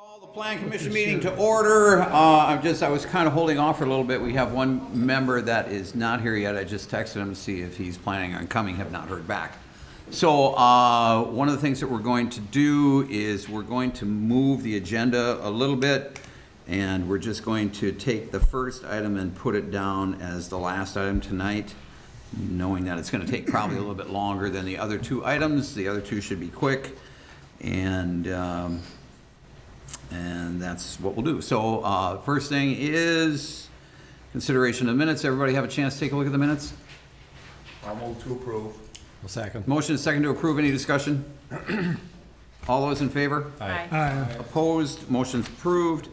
Call the Plan Commission meeting to order. I was kind of holding off for a little bit. We have one member that is not here yet. I just texted him to see if he's planning on coming, have not heard back. So one of the things that we're going to do is we're going to move the agenda a little bit, and we're just going to take the first item and put it down as the last item tonight, knowing that it's going to take probably a little bit longer than the other two items. The other two should be quick, and that's what we'll do. So first thing is consideration of minutes. Everybody have a chance to take a look at the minutes? I'll move to approve. I'll second. Motion is second to approve. Any discussion? All those in favor? Aye. Opposed? Motion's approved.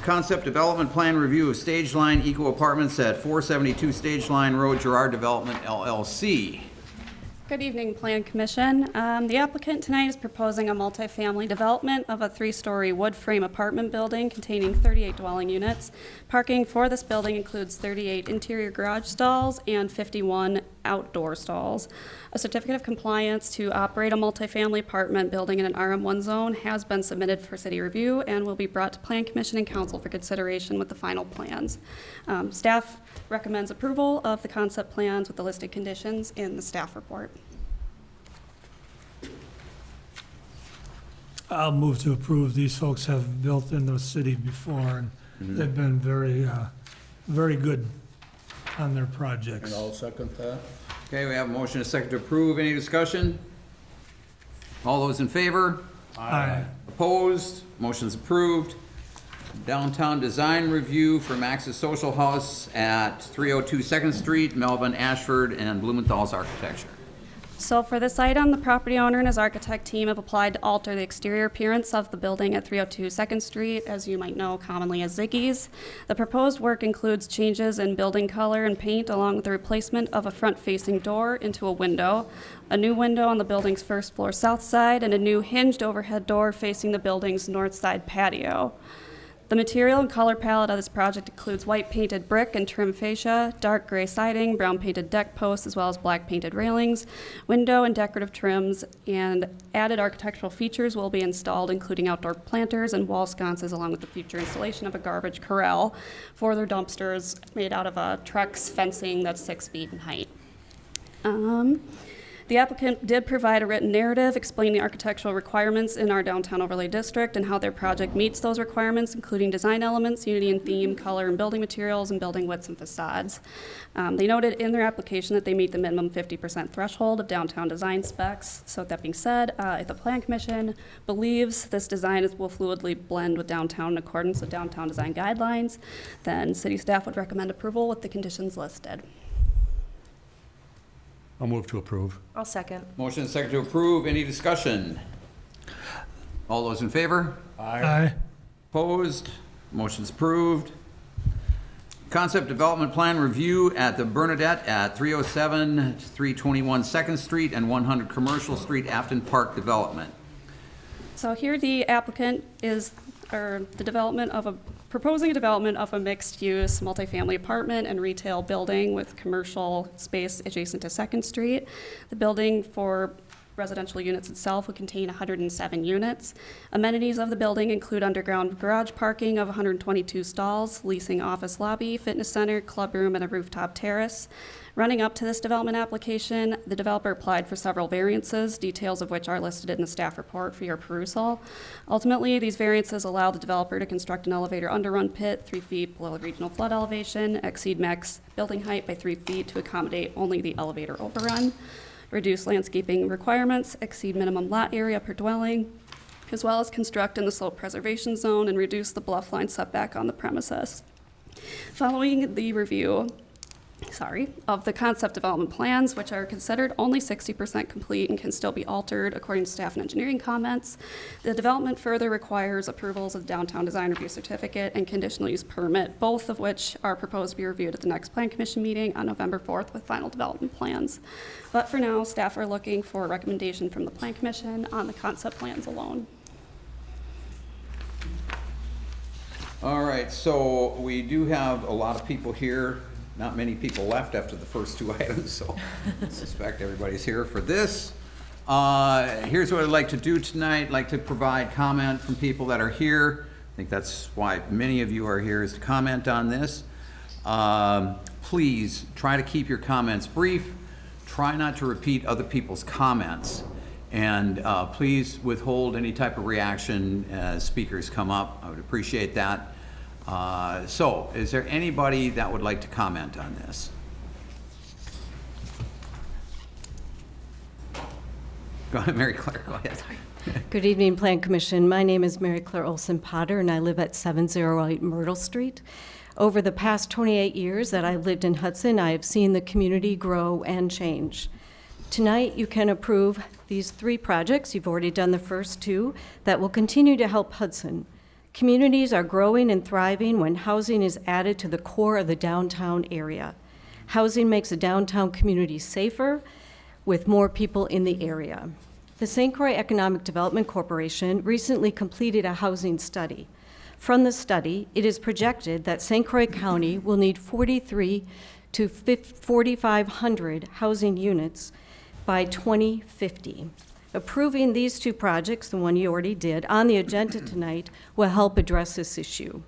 Concept development plan review of Stage Line Eco Apartments at 472 Stage Line Road, Girard Development LLC. Good evening, Plan Commission. The applicant tonight is proposing a multifamily development of a 3-story wood frame apartment building containing 38 dwelling units. Parking for this building includes 38 interior garage stalls and 51 outdoor stalls. A certificate of compliance to operate a multifamily apartment building in an RM1 zone has been submitted for city review and will be brought to Plan Commission and Council for consideration with the final plans. Staff recommends approval of the concept plans with the listed conditions in the staff report. I'll move to approve. These folks have built in the city before, and they've been very good on their projects. And I'll second that. Okay, we have a motion and a second to approve. Any discussion? All those in favor? Aye. Opposed? Motion's approved. Downtown design review for Max's Social House at 302 2nd Street, Melvin, Ashford, and Blumenthal's Architecture. So for this item, the property owner and his architect team have applied to alter the exterior appearance of the building at 302 2nd Street, as you might know commonly as Ziggy's. The proposed work includes changes in building color and paint, along with the replacement of a front-facing door into a window, a new window on the building's first floor south side, and a new hinged overhead door facing the building's north side patio. The material and color palette of this project includes white painted brick and trim fascia, dark gray siding, brown painted deck posts, as well as black painted railings, window and decorative trims, and added architectural features will be installed, including outdoor planters and wall sconces, along with the future installation of a garbage corral for their dumpsters made out of a Trex fencing that's 6 feet in height. The applicant did provide a written narrative explaining the architectural requirements in our downtown overlay district and how their project meets those requirements, including design elements, unity in theme, color, and building materials, and building widths and facades. They noted in their application that they meet the minimum 50% threshold of downtown design specs. So with that being said, if the Plan Commission believes this design will fluidly blend with downtown in accordance with downtown design guidelines, then city staff would recommend approval with the conditions listed. I'll move to approve. I'll second. Motion and second to approve. Any discussion? All those in favor? Aye. Opposed? Motion's approved. Concept development plan review at the Bernadette at 307 to 321 2nd Street and 100 Commercial Street, Afton Park Development. So here the applicant is, proposing a development of a mixed-use multifamily apartment and retail building with commercial space adjacent to 2nd Street. The building for residential units itself would contain 107 units. Amenities of the building include underground garage parking of 122 stalls, leasing office lobby, fitness center, club room, and a rooftop terrace. Running up to this development application, the developer applied for several variances, details of which are listed in the staff report for your perusal. Ultimately, these variances allow the developer to construct an elevator underrun pit 3 feet below the regional flood elevation, exceed max building height by 3 feet to accommodate only the elevator overrun, reduce landscaping requirements, exceed minimum lot area per dwelling, as well as construct in the slope preservation zone and reduce the bluff line setback on the premises. Following the review, of the concept development plans, which are considered only 60% complete and can still be altered according to staff and engineering comments. The development further requires approvals of downtown design review certificate and conditional use permit, both of which are proposed to be reviewed at the next Plan Commission meeting on November 4th with final development plans. But for now, staff are looking for a recommendation from the Plan Commission on the concept plans alone. All right, so we do have a lot of people here. Not many people left after the first two items, so I suspect everybody's here for this. Here's what I'd like to do tonight. I'd like to provide comment from people that are here. I think that's why many of you are here, is to comment on this. Please try to keep your comments brief. Try not to repeat other people's comments. And please withhold any type of reaction as speakers come up. I would appreciate that. So, is there anybody that would like to comment on this? Go ahead, Mary Claire, go ahead. Good evening, Plan Commission. My name is Mary Claire Olson Potter, and I live at 708 Myrtle Street. Over the past 28 years that I've lived in Hudson, I have seen the community grow and change. Tonight, you can approve these 3 projects. You've already done the first 2 that will continue to help Hudson. Communities are growing and thriving when housing is added to the core of the downtown area. Housing makes a downtown community safer with more people in the area. The St. Croix Economic Development Corporation recently completed a housing study. From the study, it is projected that St. Croix County will need 43 to 4,500 housing units by 2050. Approving these 2 projects, the one you already did, on the agenda tonight will help address this issue.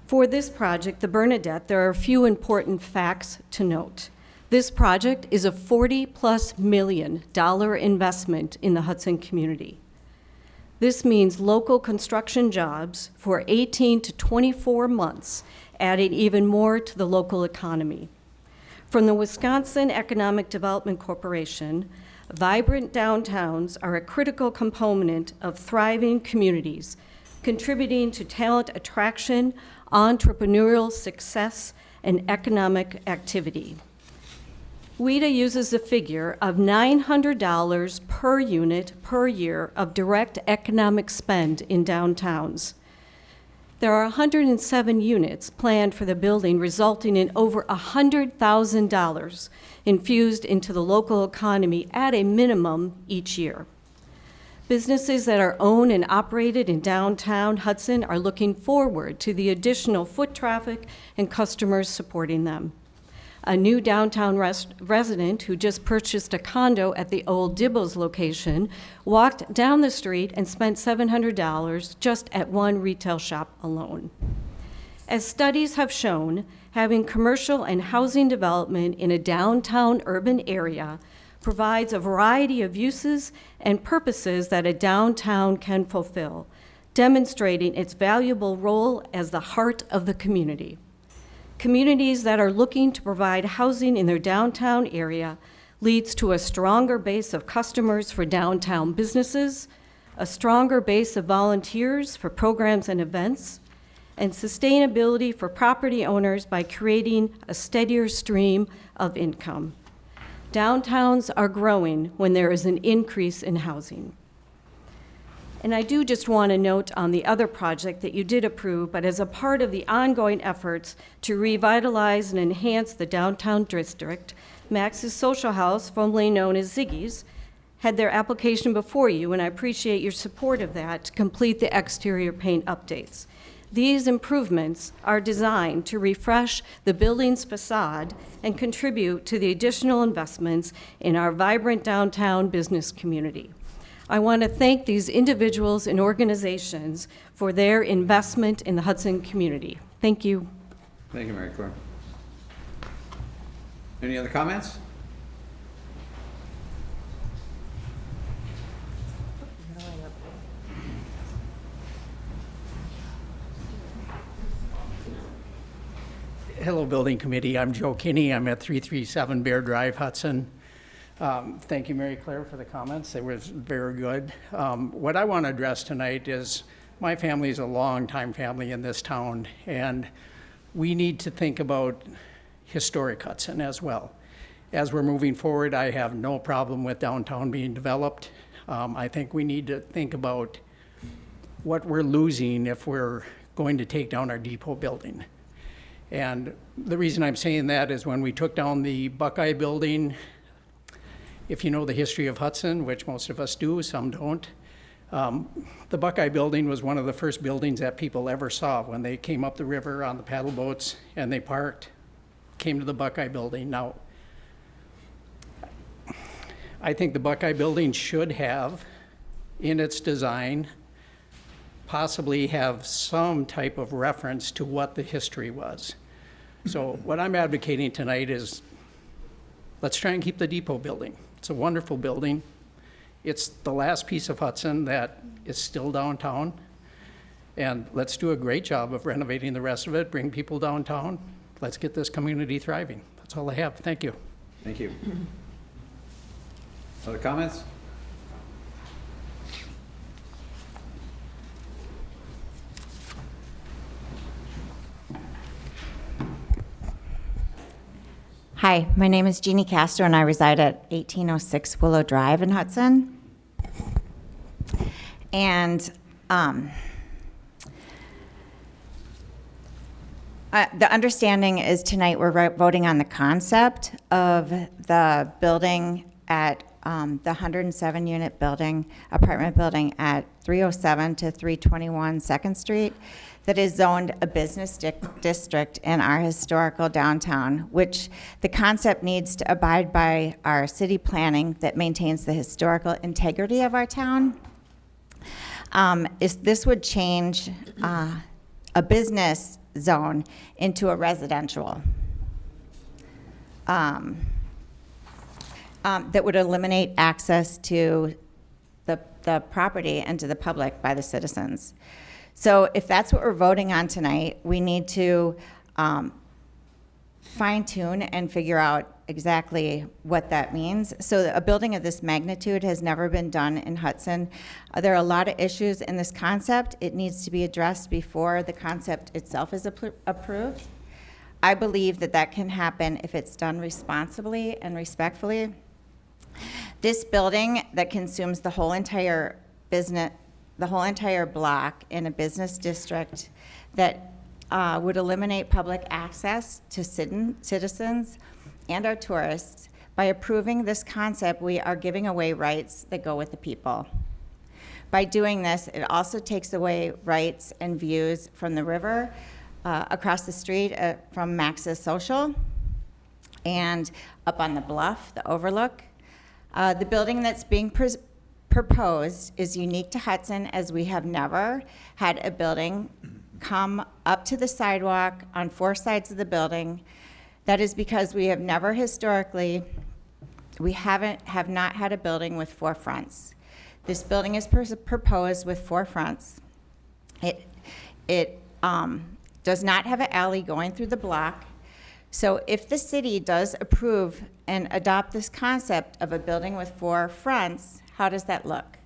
For this project, the Bernadette, there are a few important facts to note. This project is a $40+ million investment in the Hudson community. This means local construction jobs for 18 to 24 months, adding even more to the local economy. From the Wisconsin Economic Development Corporation, vibrant downtowns are a critical component of thriving communities, contributing to talent attraction, entrepreneurial success, and economic activity. WIDA uses the figure of $900 per unit per year of direct economic spend in downtowns. There are 107 units planned for the building, resulting in over $100,000 infused into the local economy at a minimum each year. Businesses that are owned and operated in downtown Hudson are looking forward to the additional foot traffic and customers supporting them. A new downtown resident who just purchased a condo at the old Dibbles location walked down the street and spent $700 just at one retail shop alone. As studies have shown, having commercial and housing development in a downtown urban area provides a variety of uses and purposes that a downtown can fulfill, demonstrating its valuable role as the heart of the community. Communities that are looking to provide housing in their downtown area leads to a stronger base of customers for downtown businesses, a stronger base of volunteers for programs and events, and sustainability for property owners by creating a steadier stream of income. Downtowns are growing when there is an increase in housing. And I do just want to note on the other project that you did approve, but as a part of the ongoing efforts to revitalize and enhance the downtown district, Max's Social House, formerly known as Ziggy's, had their application before you, and I appreciate your support of that, to complete the exterior paint updates. These improvements are designed to refresh the building's facade and contribute to the additional investments in our vibrant downtown business community. I want to thank these individuals and organizations for their investment in the Hudson community. Thank you. Thank you, Mary Claire. Any other comments? Hello, Building Committee. I'm Joe Kinney. I'm at 337 Bear Drive, Hudson. Thank you, Mary Claire, for the comments. They were very good. What I want to address tonight is my family is a long-time family in this town, and we need to think about historic Hudson as well. As we're moving forward, I have no problem with downtown being developed. I think we need to think about what we're losing if we're going to take down our depot building. And the reason I'm saying that is when we took down the Buckeye building, if you know the history of Hudson, which most of us do, some don't, the Buckeye building was one of the first buildings that people ever saw when they came up the river on the paddle boats and they parked, came to the Buckeye building. Now, I think the Buckeye Building should have, in its design, possibly have some type of reference to what the history was. So what I'm advocating tonight is, let's try and keep the depot building. It's a wonderful building. It's the last piece of Hudson that is still downtown. And let's do a great job of renovating the rest of it, bring people downtown. Let's get this community thriving. That's all I have. Thank you. Thank you. Other comments? Hi, my name is Jeannie Castro, and I reside at 1806 Willow Drive in Hudson. And the understanding is tonight we're voting on the concept of the building at the 107-unit building, apartment building at 307 to 321 2nd Street that is zoned a business district in our historical downtown, which the concept needs to abide by our city planning that maintains the historical integrity of our town. This would change a business zone into a residential that would eliminate access to the property and to the public by the citizens. So if that's what we're voting on tonight, we need to fine tune and figure out exactly what that means. So a building of this magnitude has never been done in Hudson. There are a lot of issues in this concept. It needs to be addressed before the concept itself is approved. I believe that that can happen if it's done responsibly and respectfully. This building that consumes the whole entire block in a business district that would eliminate public access to citizens and our tourists. By approving this concept, we are giving away rights that go with the people. By doing this, it also takes away rights and views from the river across the street from Max's Social and up on the bluff, the overlook. The building that's being proposed is unique to Hudson, as we have never had a building come up to the sidewalk on 4 sides of the building. That is because we have never historically, have not had a building with 4 fronts. This building is proposed with 4 fronts. It does not have an alley going through the block. So if the city does approve and adopt this concept of a building with 4 fronts, how does that look?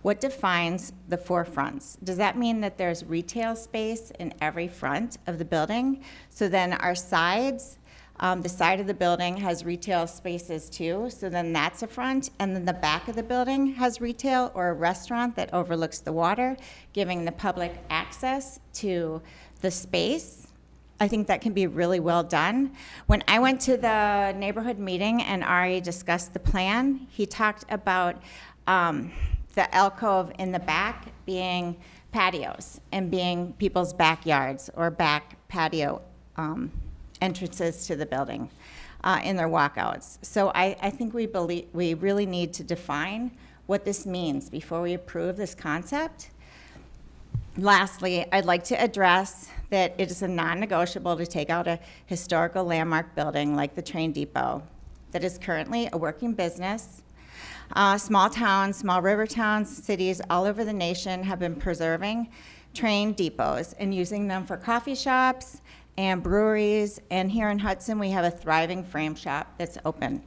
What defines the 4 fronts? Does that mean that there's retail space in every front of the building? So then our sides, the side of the building has retail spaces too, so then that's a front, and then the back of the building has retail or a restaurant that overlooks the water, giving the public access to the space. I think that can be really well done. When I went to the neighborhood meeting and Ari discussed the plan, he talked about the alcove in the back being patios and being people's backyards or back patio entrances to the building in their walkouts. So I think we really need to define what this means before we approve this concept. Lastly, I'd like to address that it is a non-negotiable to take out a historical landmark building like the train depot that is currently a working business. Small towns, small river towns, cities all over the nation have been preserving train depots and using them for coffee shops and breweries. And here in Hudson, we have a thriving frame shop that's open.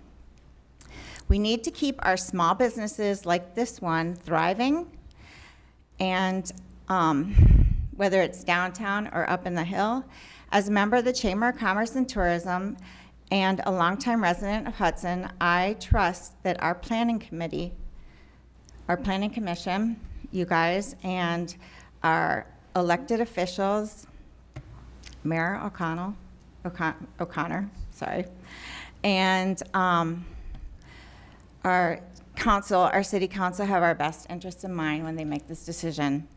We need to keep our small businesses like this one thriving, and whether it's downtown or up in the hill. As a member of the Chamber of Commerce and Tourism and a longtime resident of Hudson, I trust that our planning committee, our planning commission, you guys, and our elected officials, Mayor O'Connor, and our council, our city council, have our best interests in mind when they make this decision.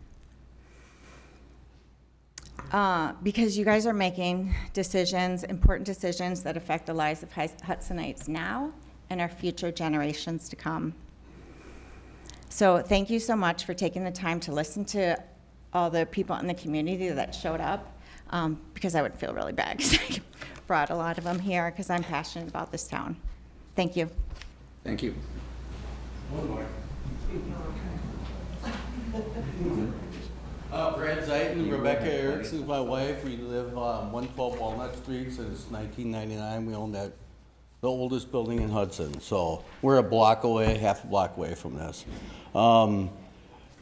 Because you guys are making decisions, important decisions that affect the lives of Hudsonites now and our future generations to come. So thank you so much for taking the time to listen to all the people in the community that showed up, because I would feel really bad because I brought a lot of them here because I'm passionate about this town. Thank you. Thank you. Brad Zeiton, Rebecca Erickson's my wife. We live on 112 Walnut Street since 1999. We own the oldest building in Hudson. So we're a block away, half a block away from this.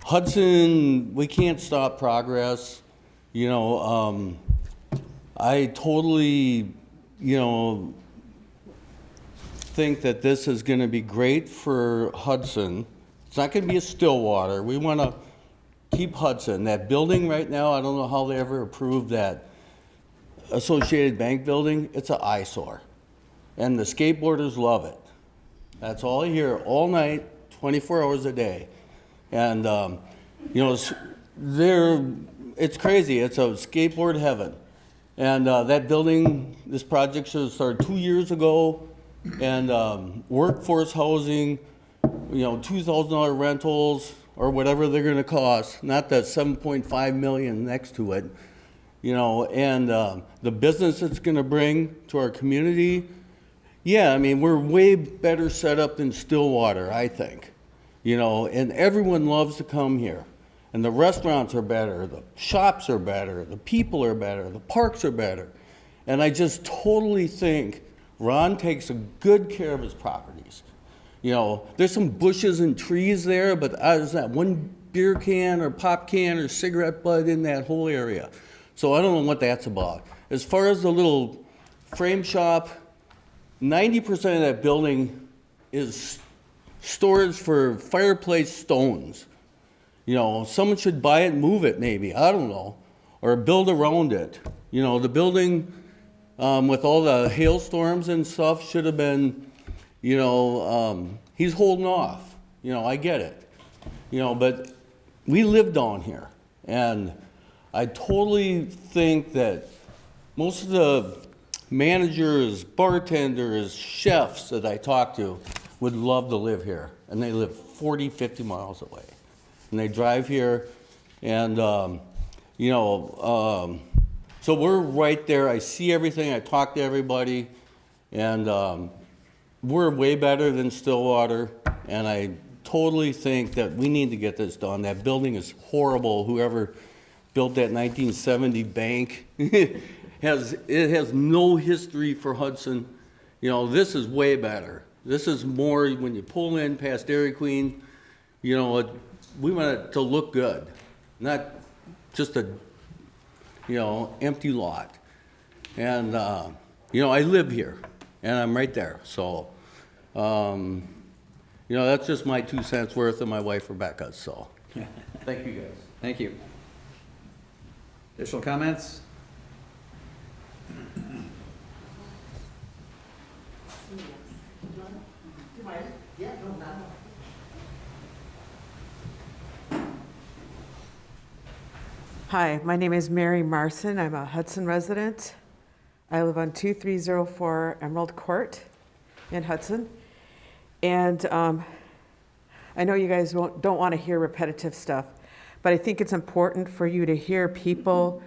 Hudson, we can't stop progress. You know, I totally, think that this is going to be great for Hudson. It's not going to be a Stillwater. We want to keep Hudson. That building right now, I don't know how they ever approved that Associated Bank building. It's an eyesore. And the skateboarders love it. That's all I hear all night, 24 hours a day. And, it's crazy. It's a skateboard heaven. And that building, this project should have started 2 years ago. And workforce housing, $2,000 rentals or whatever they're going to cost, not the $7.5 million next to it, and the business it's going to bring to our community. Yeah, I mean, we're way better set up than Stillwater, I think, and everyone loves to come here. And the restaurants are better, the shops are better, the people are better, the parks are better. And I just totally think Ron takes a good care of his properties. There's some bushes and trees there, but there's not one beer can or pop can or cigarette butt in that whole area. So I don't know what that's about. As far as the little frame shop, 90% of that building is storage for fireplace stones. Someone should buy it and move it maybe, I don't know, or build around it. The building with all the hailstorms and stuff should have been, he's holding off. I get it. But we live down here. And I totally think that most of the managers, bartenders, chefs that I talk to would love to live here. And they live 40, 50 miles away. And they drive here. And, so we're right there. I see everything. I talk to everybody. And we're way better than Stillwater. And I totally think that we need to get this done. That building is horrible. Whoever built that 1970 bank it has no history for Hudson. This is way better. This is more when you pull in past Dairy Queen. We want it to look good, not just a empty lot. And I live here, and I'm right there. So that's just my 2 cents worth, and my wife Rebecca's. So thank you guys. Thank you. Additional comments? Hi, my name is Mary Marson. I'm a Hudson resident. I live on 2304 Emerald Court in Hudson. And I know you guys don't want to hear repetitive stuff, but I think it's important for you to hear people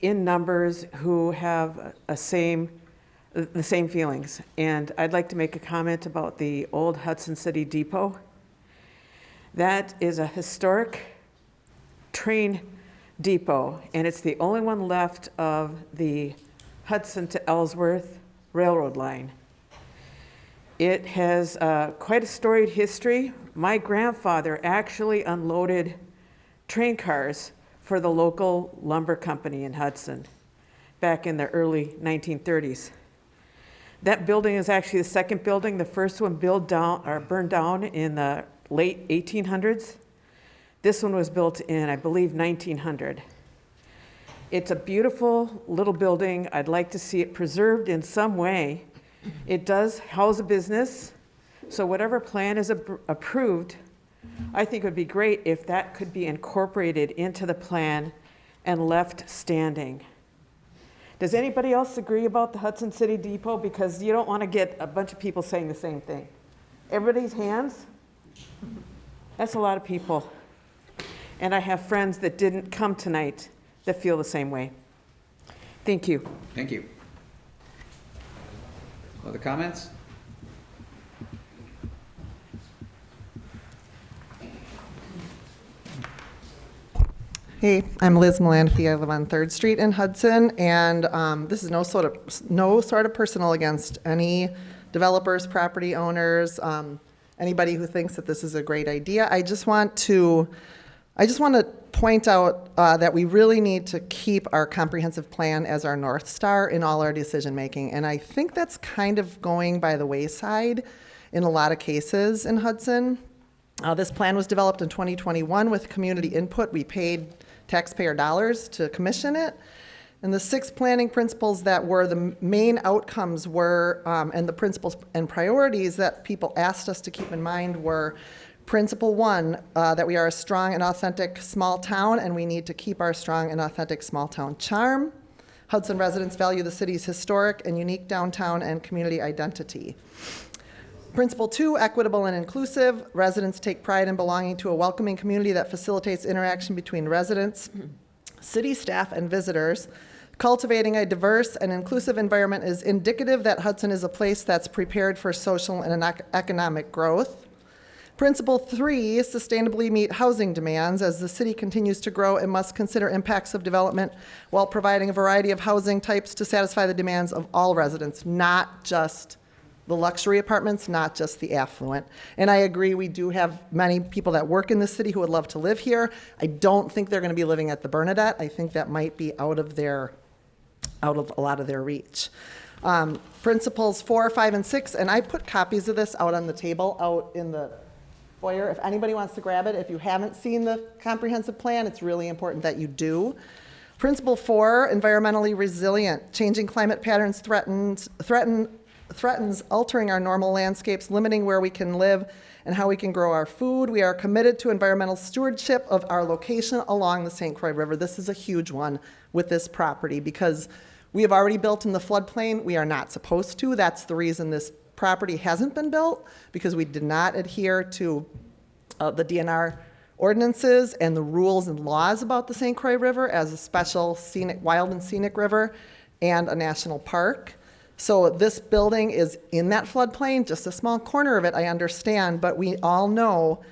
in numbers who have the same feelings. And I'd like to make a comment about the old Hudson City Depot. That is a historic train depot, and it's the only one left of the Hudson to Ellsworth railroad line. It has quite a storied history. My grandfather actually unloaded train cars for the local lumber company in Hudson back in the early 1930s. That building is actually the second building. The first one burned down in the late 1800s. This one was built in, I believe, 1900. It's a beautiful little building. I'd like to see it preserved in some way. It does house a business, so whatever plan is approved, I think it would be great if that could be incorporated into the plan and left standing. Does anybody else agree about the Hudson City Depot? Because you don't want to get a bunch of people saying the same thing. Everybody's hands? That's a lot of people. And I have friends that didn't come tonight that feel the same way. Thank you. Thank you. Other comments? Hey, I'm Liz Melaniphy. I live on 3rd Street in Hudson, and this is no sort of personal against any developers, property owners, anybody who thinks that this is a great idea. I just want to point out that we really need to keep our comprehensive plan as our North Star in all our decision making, and I think that's kind of going by the wayside in a lot of cases in Hudson. This plan was developed in 2021 with community input. We paid taxpayer dollars to commission it. And the 6 planning principles that were the main outcomes were, and the principles and priorities that people asked us to keep in mind were, Principle 1, that we are a strong and authentic small town, and we need to keep our strong and authentic small town charm. Hudson residents value the city's historic and unique downtown and community identity. Principle 2, equitable and inclusive. Residents take pride in belonging to a welcoming community that facilitates interaction between residents, city staff, and visitors. Cultivating a diverse and inclusive environment is indicative that Hudson is a place that's prepared for social and economic growth. Principle 3, sustainably meet housing demands. As the city continues to grow, it must consider impacts of development while providing a variety of housing types to satisfy the demands of all residents, not just the luxury apartments, not just the affluent. And I agree, we do have many people that work in the city who would love to live here. I don't think they're going to be living at the Bernadette. I think that might be out of a lot of their reach. Principles 4, 5, and 6, and I put copies of this out on the table out in the foyer. If anybody wants to grab it, if you haven't seen the comprehensive plan, it's really important that you do. Principle 4, environmentally resilient. Changing climate patterns threatens altering our normal landscapes, limiting where we can live and how we can grow our food. We are committed to environmental stewardship of our location along the St. Croix River. This is a huge one with this property because we have already built in the floodplain. We are not supposed to. That's the reason this property hasn't been built, because we did not adhere to the DNR ordinances and the rules and laws about the St. Croix River as a special scenic, wild and scenic river and a national park. So this building is in that floodplain, just a small corner of it, I understand, but we all know,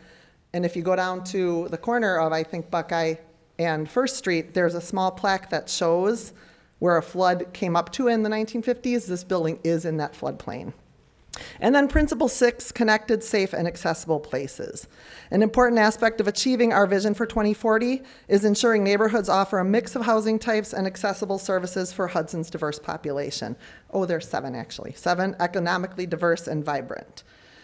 and if you go down to the corner of, I think, Buckeye and First Street, there's a small plaque that shows where a flood came up to in the 1950s. This building is in that floodplain. And then Principle 6, connected, safe, and accessible places. An important aspect of achieving our vision for 2040 is ensuring neighborhoods offer a mix of housing types and accessible services for Hudson's diverse population. Oh, there's 7 actually. 7, economically diverse and vibrant.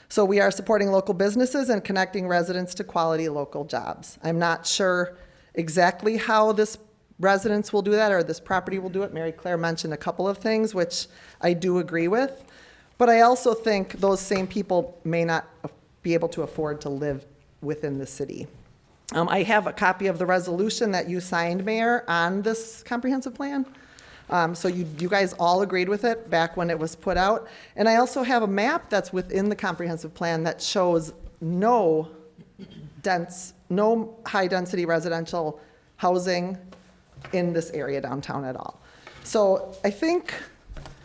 So we are supporting local businesses and connecting residents to quality local jobs. I'm not sure exactly how this residents will do that or this property will do it. Mary Claire mentioned a couple of things, which I do agree with. But I also think those same people may not be able to afford to live within the city. I have a copy of the resolution that you signed, Mayor, on this comprehensive plan. So you guys all agreed with it back when it was put out. And I also have a map that's within the comprehensive plan that shows no high-density residential housing in this area downtown at all. So I think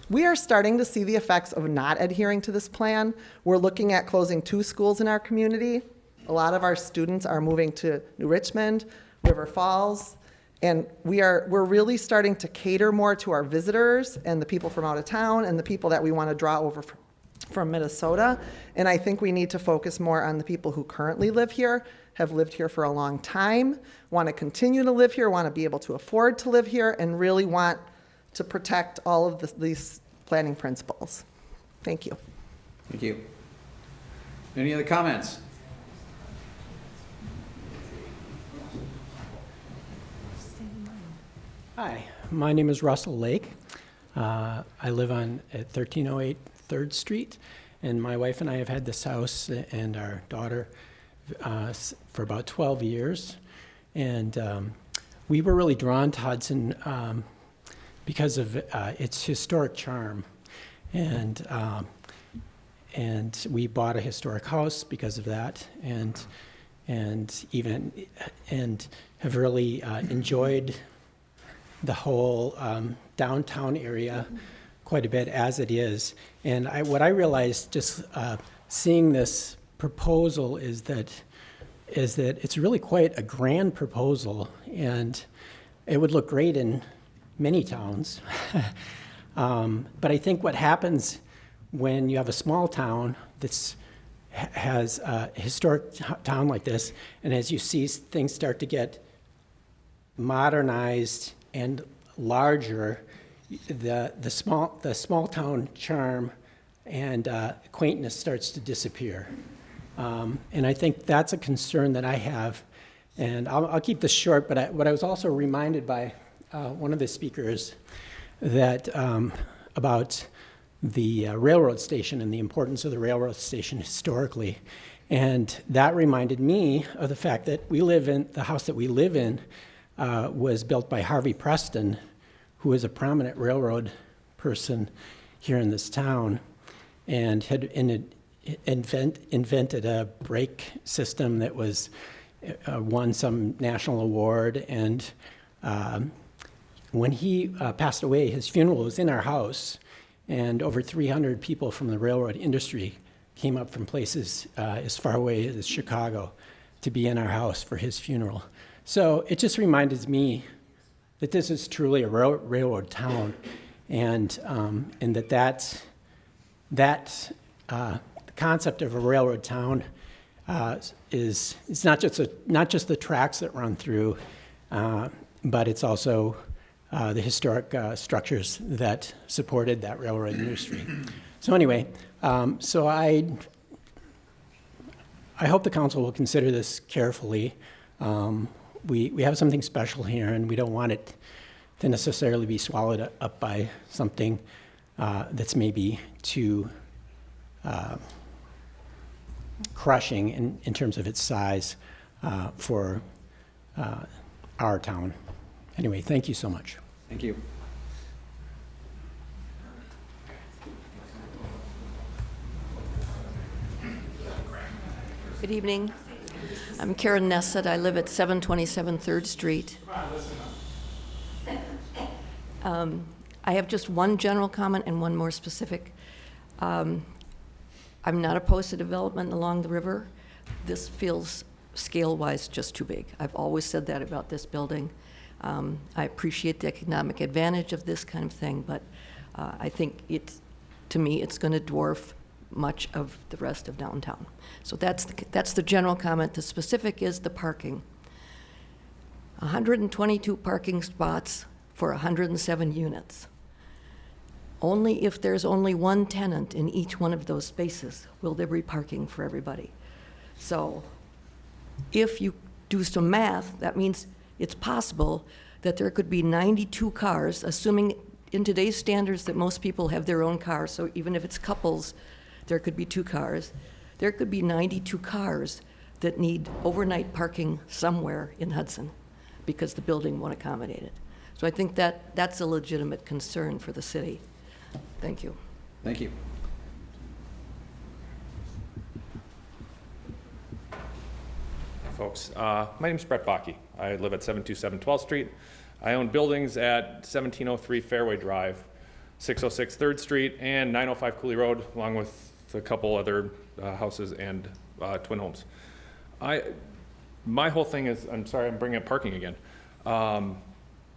we are starting to see the effects of not adhering to this plan. We're looking at closing 2 schools in our community. A lot of our students are moving to New Richmond, River Falls, and we're really starting to cater more to our visitors and the people from out of town and the people that we want to draw over from Minnesota. And I think we need to focus more on the people who currently live here, have lived here for a long time, want to continue to live here, want to be able to afford to live here, and really want to protect all of these planning principles. Thank you. Thank you. Any other comments? Hi, my name is Russell Lake. I live at 1308 3rd Street, and my wife and I have had this house and our daughter for about 12 years. And we were really drawn to Hudson because of its historic charm. And and we bought a historic house because of that, and have really enjoyed the whole downtown area quite a bit as it is. And what I realized just seeing this proposal is that it's really quite a grand proposal, and it would look great in many towns. But I think what happens when you have a small town has a historic town like this, and as you see things start to get modernized and larger, the small town charm and quaintness starts to disappear. And I think that's a concern that I have. And I'll keep this short, but what I was also reminded by one of the speakers that about the railroad station and the importance of the railroad station historically. And that reminded me of the fact that the house that we live in was built by Harvey Preston, who is a prominent railroad person here in this town, and had invented a brake system that won some national award. And when he passed away, his funeral was in our house, and over 300 people from the railroad industry came up from places as far away as Chicago to be in our house for his funeral. So it just reminded me that this is truly a railroad town, and that the concept of a railroad town is not just the tracks that run through, but it's also the historic structures that supported that railroad industry. So anyway, so I hope the council will consider this carefully. We have something special here, and we don't want it to necessarily be swallowed up by something that's maybe too crushing in terms of its size for our town. Anyway, thank you so much. Thank you. Good evening. I'm Karen Nessett. I live at 727 3rd Street. I have just one general comment and one more specific. I'm not opposed to development along the river. This feels scale-wise just too big. I've always said that about this building. I appreciate the economic advantage of this kind of thing, but I think to me, it's going to dwarf much of the rest of downtown. So that's the general comment. The specific is the parking. 122 parking spots for 107 units. Only if there's only one tenant in each one of those spaces will there be parking for everybody. So if you do some math, that means it's possible that there could be 92 cars, assuming in today's standards that most people have their own car, so even if it's couples, there could be 2 cars. There could be 92 cars that need overnight parking somewhere in Hudson because the building won't accommodate it. So I think that's a legitimate concern for the city. Thank you. Thank you. Folks, my name is Brett Bakke. I live at 727 12th Street. I own buildings at 1703 Fairway Drive, 606 3rd Street, and 905 Cooley Road, along with a couple other houses and twin homes. My whole thing is, I'm sorry, I'm bringing up parking again.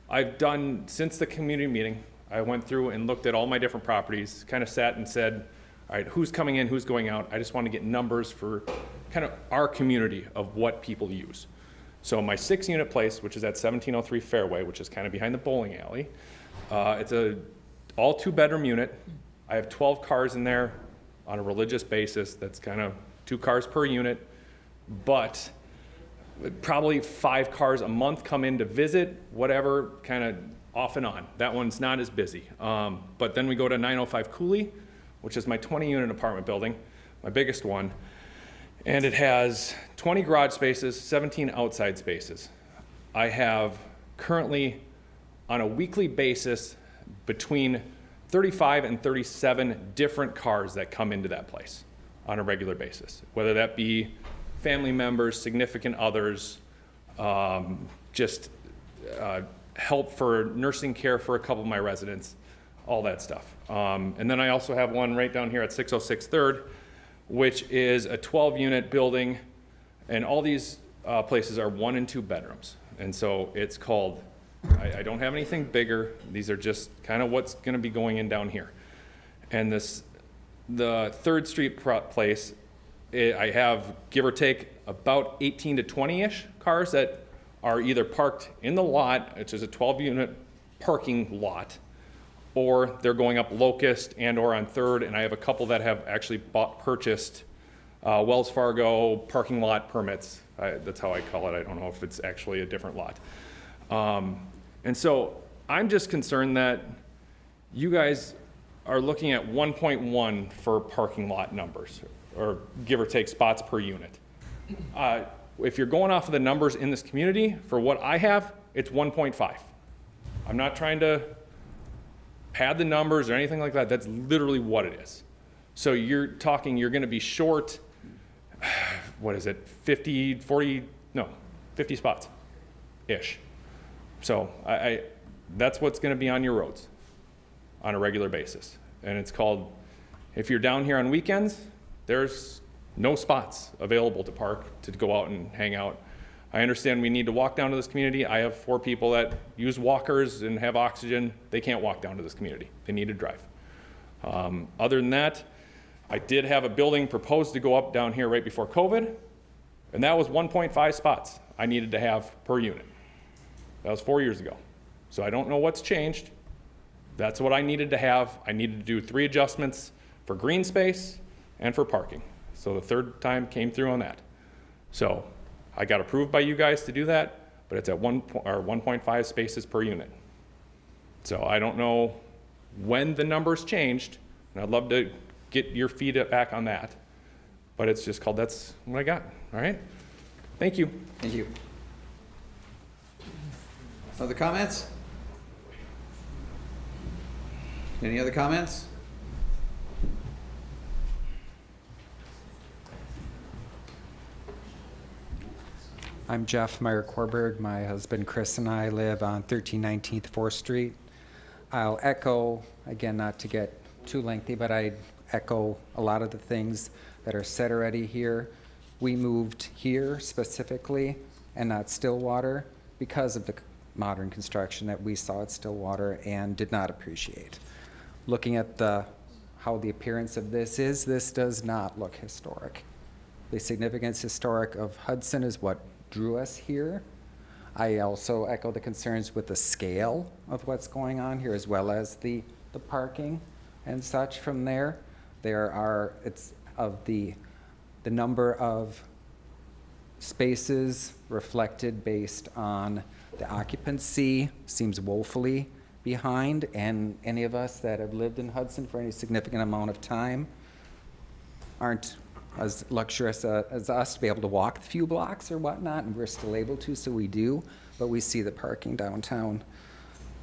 I've done, since the community meeting, I went through and looked at all my different properties, kind of sat and said, all right, who's coming in, who's going out? I just want to get numbers for kind of our community of what people use. So my 6-unit place, which is at 1703 Fairway, which is kind of behind the bowling alley, it's a all 2-bedroom unit. I have 12 cars in there on a religious basis. That's kind of 2 cars per unit, but probably 5 cars a month come in to visit, whatever, kind of off and on. That one's not as busy. But then we go to 905 Cooley, which is my 20-unit apartment building, my biggest one. And it has 20 garage spaces, 17 outside spaces. I have currently, on a weekly basis, between 35 and 37 different cars that come into that place. on a regular basis, whether that be family members, significant others, just help for nursing care for a couple of my residents, all that stuff. And then I also have one right down here at 606 3rd, which is a 12-unit building, and all these places are 1 and 2 bedrooms. And so it's called, I don't have anything bigger. These are just kind of what's going to be going in down here. And the 3rd Street place, I have, give or take, about 18 to 20-ish cars that are either parked in the lot, which is a 12-unit parking lot, or they're going up Locust and or on 3rd, and I have a couple that have actually purchased Wells Fargo parking lot permits. That's how I call it. I don't know if it's actually a different lot. And so I'm just concerned that you guys are looking at 1.1 for parking lot numbers, or give or take spots per unit. If you're going off of the numbers in this community, for what I have, it's 1.5. I'm not trying to pad the numbers or anything like that. That's literally what it is. So you're talking, you're going to be short, what is it, 50 spots-ish. So that's what's going to be on your roads on a regular basis. And it's called, if you're down here on weekends, there's no spots available to park, to go out and hang out. I understand we need to walk down to this community. I have 4 people that use walkers and have oxygen. They can't walk down to this community. They need to drive. Other than that, I did have a building proposed to go up down here right before COVID, and that was 1.5 spots I needed to have per unit. That was 4 years ago. So I don't know what's changed. That's what I needed to have. I needed to do 3 adjustments for green space and for parking. So the 3rd time came through on that. So I got approved by you guys to do that, but it's at 1.5 spaces per unit. So I don't know when the numbers changed, and I'd love to get your feedback on that. But it's just called, that's what I got. All right? Thank you. Thank you. Other comments? Any other comments? I'm Jeff Meyer-Korberg. My husband Chris and I live on 1319th 4th Street. I'll echo, again, not to get too lengthy, but I echo a lot of the things that are said already here. We moved here specifically and not Stillwater because of the modern construction that we saw at Stillwater and did not appreciate. Looking at how the appearance of this does not look historic. The significance historic of Hudson is what drew us here. I also echo the concerns with the scale of what's going on here, as well as the parking and such from there. It's of the number of spaces reflected based on the occupancy seems woefully behind, and any of us that have lived in Hudson for any significant amount of time aren't as luxurious as us to be able to walk the few blocks or whatnot, and we're still able to, so we do, but we see the parking downtown.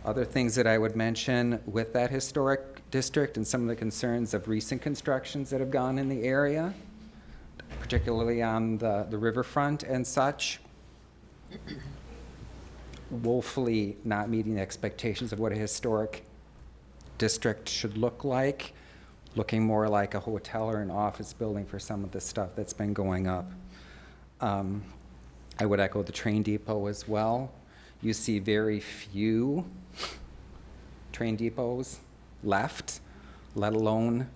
Other things that I would mention with that historic district and some of the concerns of recent constructions that have gone in the area, particularly on the riverfront and such, woefully not meeting the expectations of what a historic district should look like, looking more like a hotel or an office building for some of the stuff that's been going up. I would echo the train depot as well. You see very few train depots left, let alone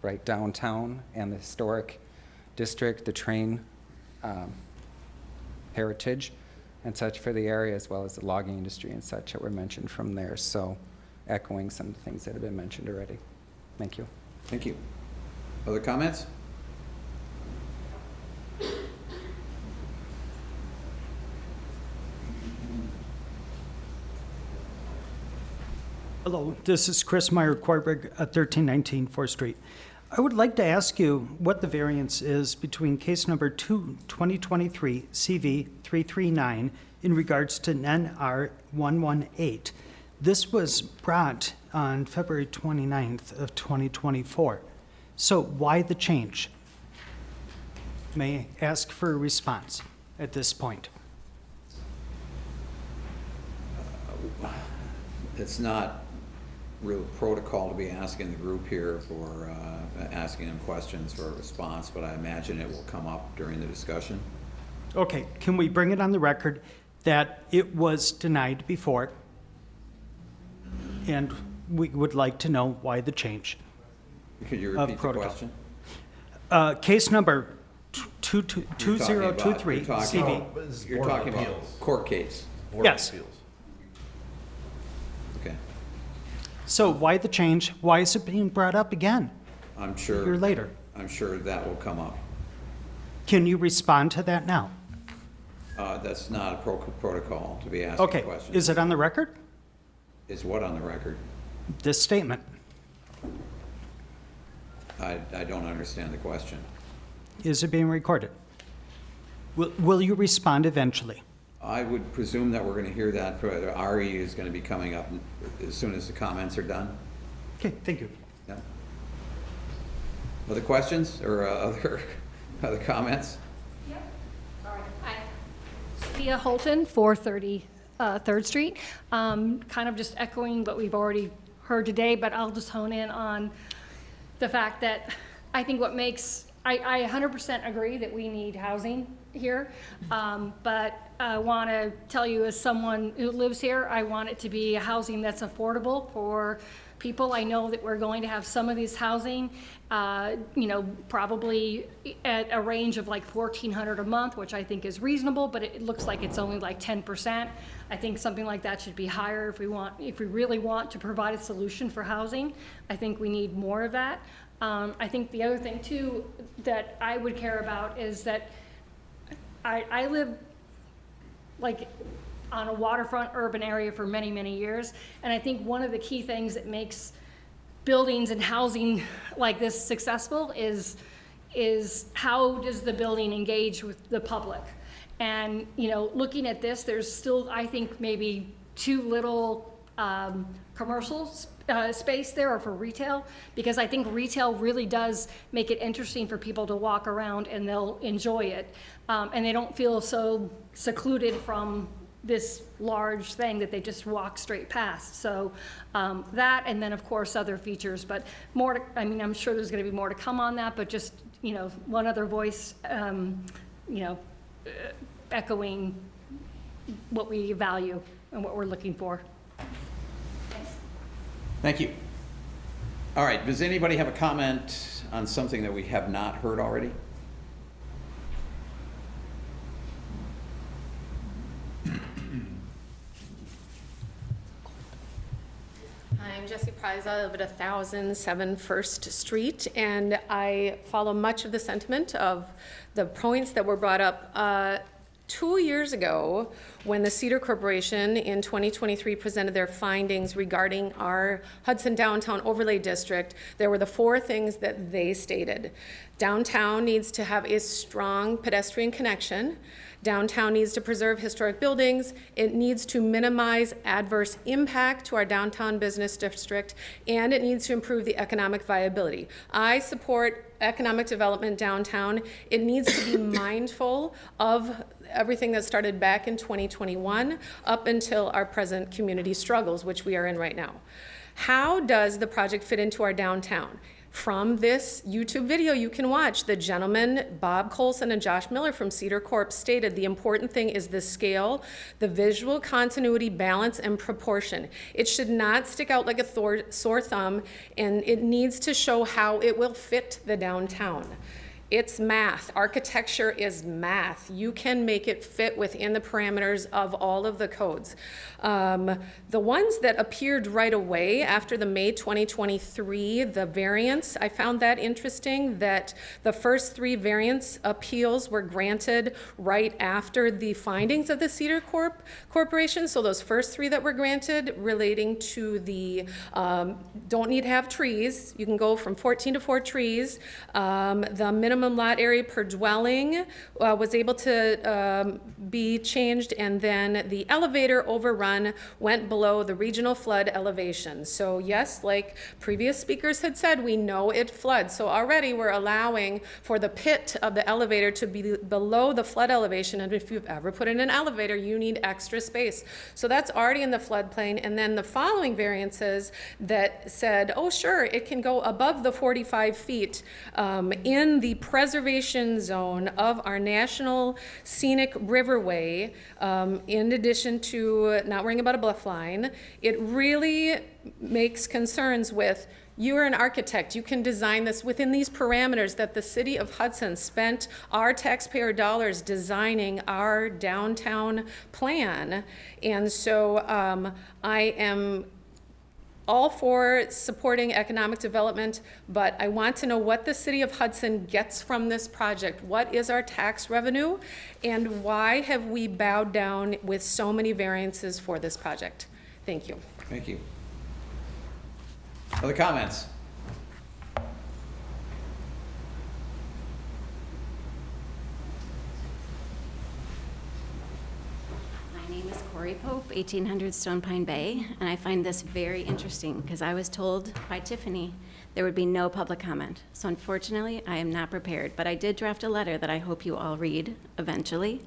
right downtown and the historic district, the train heritage and such for the area, as well as the logging industry and such that were mentioned from there. So echoing some of the things that have been mentioned already. Thank you. Thank you. Other comments? Hello, this is Chris Meyer-Korberg at 1319 4th Street. I would like to ask you what the variance is between case number 2023 CV 339 in regards to NR 118. This was brought on February 29th of 2024. So why the change? may ask for a response at this point. It's not real protocol to be asking the group here for, asking them questions for a response, but I imagine it will come up during the discussion. Okay, can we bring it on the record that it was denied before? And we would like to know why the change. Could you Of repeat the protocol. question? Case number 2023 You're talking CV. about- You're talking about court case. Yes. Okay. So why the change? Why is it being brought up again? I'm sure. A year later. I'm sure that will come up. Can you respond to that now? That's not a protocol to be asking Okay, questions. is it on the record? Is what on the record? This statement. I don't understand the question. Is it being recorded? Will you respond eventually? I would presume that we're going to hear that, RE is going to be coming up as soon as the comments are done. Okay, thank you. Yeah. Other questions or other comments? Sophia Holton, 430 3rd Street. Kind of just echoing what we've already heard today, but I'll just hone in on the fact that I think what makes, I 100% agree that we need housing here, but I want to tell you as someone who lives here, I want it to be housing that's affordable for people. I know that we're going to have some of these housing, probably at a range of like $1,400 a month, which I think is reasonable, but it looks like it's only like 10%. I think something like that should be higher if we really want to provide a solution for housing. I think we need more of that. I think the other thing too that I would care about is that I live like on a waterfront urban area for many, many years. And I think one of the key things that makes buildings and housing like this successful is how does the building engage with the public? And, looking at this, there's still, I think, maybe too little commercial space there or for retail, because I think retail really does make it interesting for people to walk around and they'll enjoy it. And they don't feel so secluded from this large thing that they just walk straight past. So that, and then of course other features, but more to, I'm sure there's gonna be more to come on that, but just, one other voice, echoing what we value and what we're looking for. Thank you. All right, does anybody have a comment on something that we have not heard already? I'm Jessie Prize. I live at 1007 First Street, and I follow much of the sentiment of the points that were brought up 2 years ago when the Cedar Corporation in 2023 presented their findings regarding our Hudson Downtown Overlay District. There were the 4 things that they stated. Downtown needs to have a strong pedestrian connection. Downtown needs to preserve historic buildings. It needs to minimize adverse impact to our downtown business district, and it needs to improve the economic viability. I support economic development downtown. It needs to be mindful of everything that started back in 2021 up until our present community struggles, which we are in right now. How does the project fit into our downtown? From this YouTube video you can watch, the gentlemen, Bob Colson and Josh Miller from Cedar Corp stated the important thing is the scale, the visual continuity, balance, and proportion. It should not stick out like a sore thumb, and it needs to show how it will fit the downtown. It's math. Architecture is math. You can make it fit within the parameters of all of the codes. The ones that appeared right away after the May 2023, the variance, I found that interesting that the first 3 variance appeals were granted right after the findings of the Cedar Corporation. So those first 3 that were granted relating to the don't need to have trees. You can go from 14 to 4 trees. The minimum minimum lot area per dwelling was able to be changed, and then the elevator overrun went below the regional flood elevation. So yes, like previous speakers had said, we know it floods. So already we're allowing for the pit of the elevator to be below the flood elevation, and if you've ever put in an elevator, you need extra space. So that's already in the floodplain, and then the following variances that said, oh sure, it can go above the 45 feet in the preservation zone of our National Scenic Riverway, in addition to not worrying about a bluff line. It really makes concerns with, you're an architect, you can design this within these parameters that the city of Hudson spent our taxpayer dollars designing our downtown plan. And so I am all for supporting economic development, but I want to know what the city of Hudson gets from this project. What is our tax revenue, and why have we bowed down with so many variances for this project? Thank you. Thank you. Other comments? My name is Corey Pope, 1800 Stone Pine Bay, and I find this very interesting because I was told by Tiffany there would be no public comment. So unfortunately, I am not prepared, but I did draft a letter that I hope you all read eventually.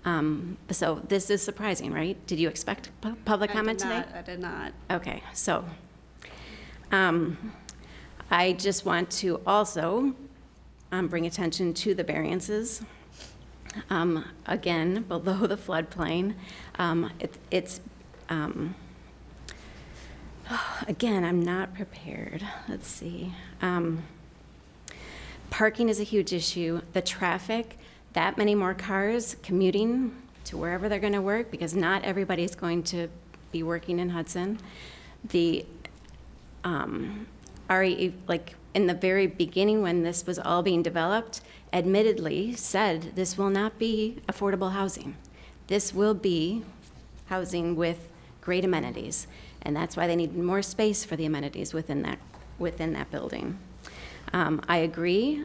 So this is surprising, right? Did you expect public comment today? I did not. Okay, so I just want to also bring attention to the variances. Again, below the floodplain. Again, I'm not prepared. Let's see. Parking is a huge issue. The traffic, that many more cars commuting to wherever they're going to work, because not everybody's going to be working in Hudson. The RE, like in the very beginning when this was all being developed, admittedly said this will not be affordable housing. This will be housing with great amenities, and that's why they need more space for the amenities within that building. I agree,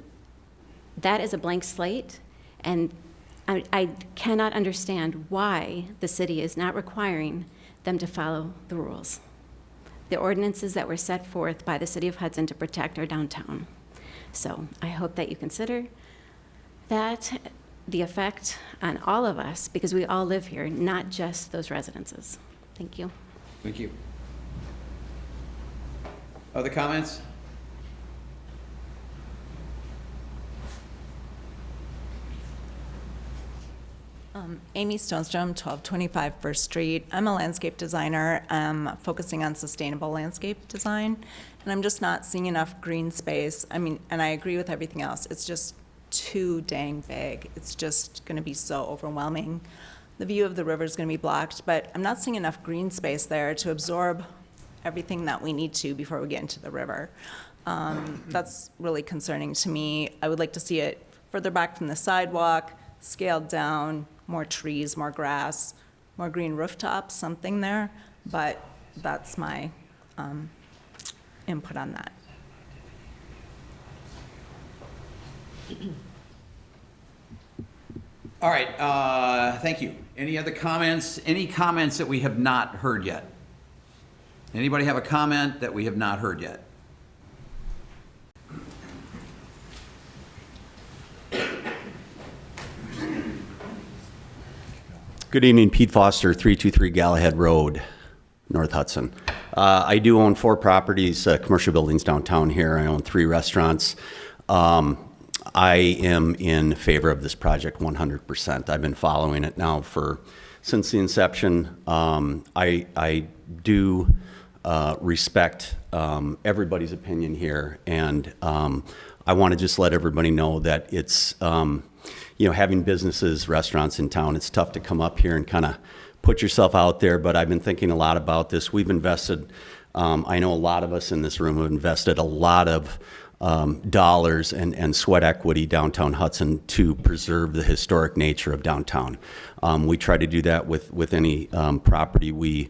that is a blank slate, and I cannot understand why the city is not requiring them to follow the rules, the ordinances that were set forth by the city of Hudson to protect our downtown. So I hope that you consider that, the effect on all of us, because we all live here, not just those residences. Thank you. Thank you. Other comments? Amy Stonestrom, 1225 First Street. I'm a landscape designer, focusing on sustainable landscape design, and I'm just not seeing enough green space. I mean, and I agree with everything else. It's just too dang big. It's just going to be so overwhelming. The view of the river is going to be blocked, but I'm not seeing enough green space there to absorb everything that we need to before we get into the river. That's really concerning to me. I would like to see it further back from the sidewalk, scaled down, more trees, more grass, more green rooftops, something there, but that's my input on that. All right, thank you. Any other comments? Any comments that we have not heard yet? Anybody have a comment that we have not heard yet? Good evening, Pete Foster, 323 Galahad Road, North Hudson. I do own 4 properties, commercial buildings downtown here. I own 3 restaurants. I am in favor of this project 100%. I've been following it now since the inception. I do respect everybody's opinion here, and I want to just let everybody know that it's having businesses, restaurants in town, it's tough to come up here and kind of put yourself out there, but I've been thinking a lot about this. We've invested, I know a lot of us in this room have invested a lot of dollars and sweat equity downtown Hudson to preserve the historic nature of downtown. We try to do that with any property we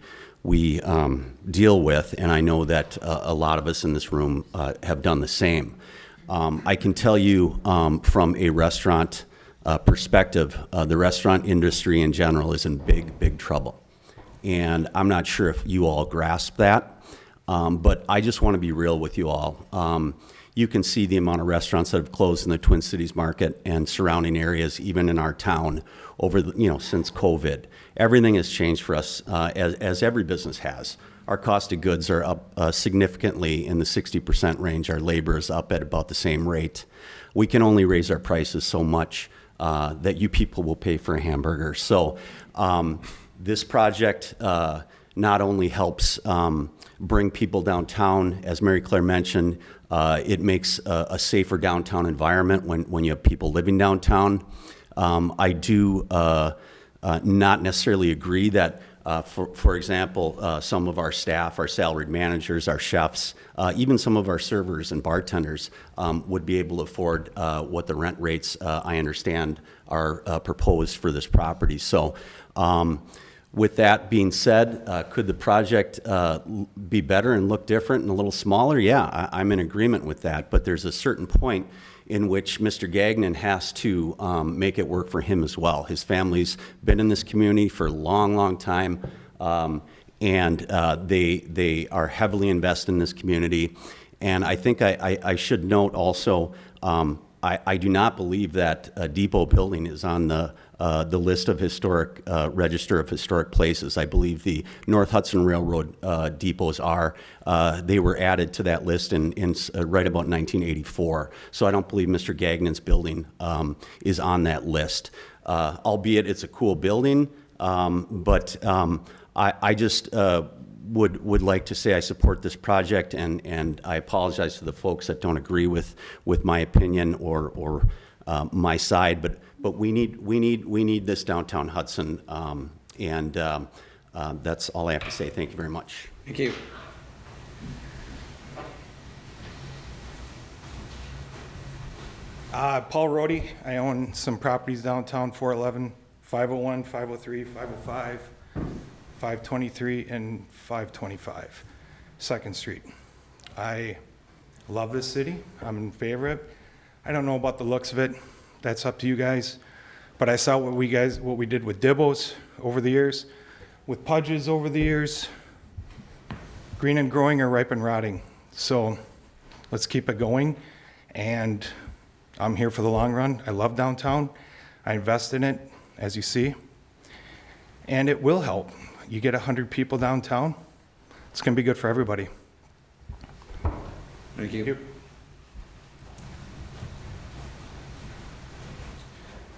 deal with, and I know that a lot of us in this room have done the same. I can tell you from a restaurant perspective, the restaurant industry in general is in big, big trouble. And I'm not sure if you all grasp that, but I just want to be real with you all. You can see the amount of restaurants that have closed in the Twin Cities market and surrounding areas, even in our town, over the, since COVID. Everything has changed for us, as every business has. Our cost of goods are up significantly in the 60% range. Our labor is up at about the same rate. We can only raise our prices so much that you people will pay for a hamburger. So this project not only helps bring people downtown, as Mary Claire mentioned, it makes a safer downtown environment when you have people living downtown. I do not necessarily agree that, for example, some of our staff, our salaried managers, our chefs, even some of our servers and bartenders would be able to afford what the rent rates, I understand, are proposed for this property. So with that being said, could the project be better and look different and a little smaller? Yeah, I'm in agreement with that, but there's a certain point in which Mr. Gagnon has to make it work for him as well. His family's been in this community for a long, long time, and they are heavily invested in this community. And I think I should note also, I do not believe that Depot Building is on the list of historic, Register of Historic Places. I believe the North Hudson Railroad depots are. They were added to that list in right about 1984. So I don't believe Mr. Gagnon's building is on that list. Albeit it's a cool building, but I just would like to say I support this project, and I apologize to the folks that don't agree with my opinion or my side, but we need this downtown Hudson, and that's all I have to say. Thank you very much. Thank you. Paul Rohde. I own some properties downtown, 411, 501, 503, 505, 523, and 525 2nd Street. I love this city. I'm in favor of it. I don't know about the looks of it. That's up to you guys. But I saw what we did with Dibbo's over the years, with Pudge's over the years. Green and growing or ripe and rotting. So let's keep it going. And I'm here for the long run. I love downtown. I invest in it, as you see. And it will help. You get 100 people downtown, it's going to be good for everybody. Thank you.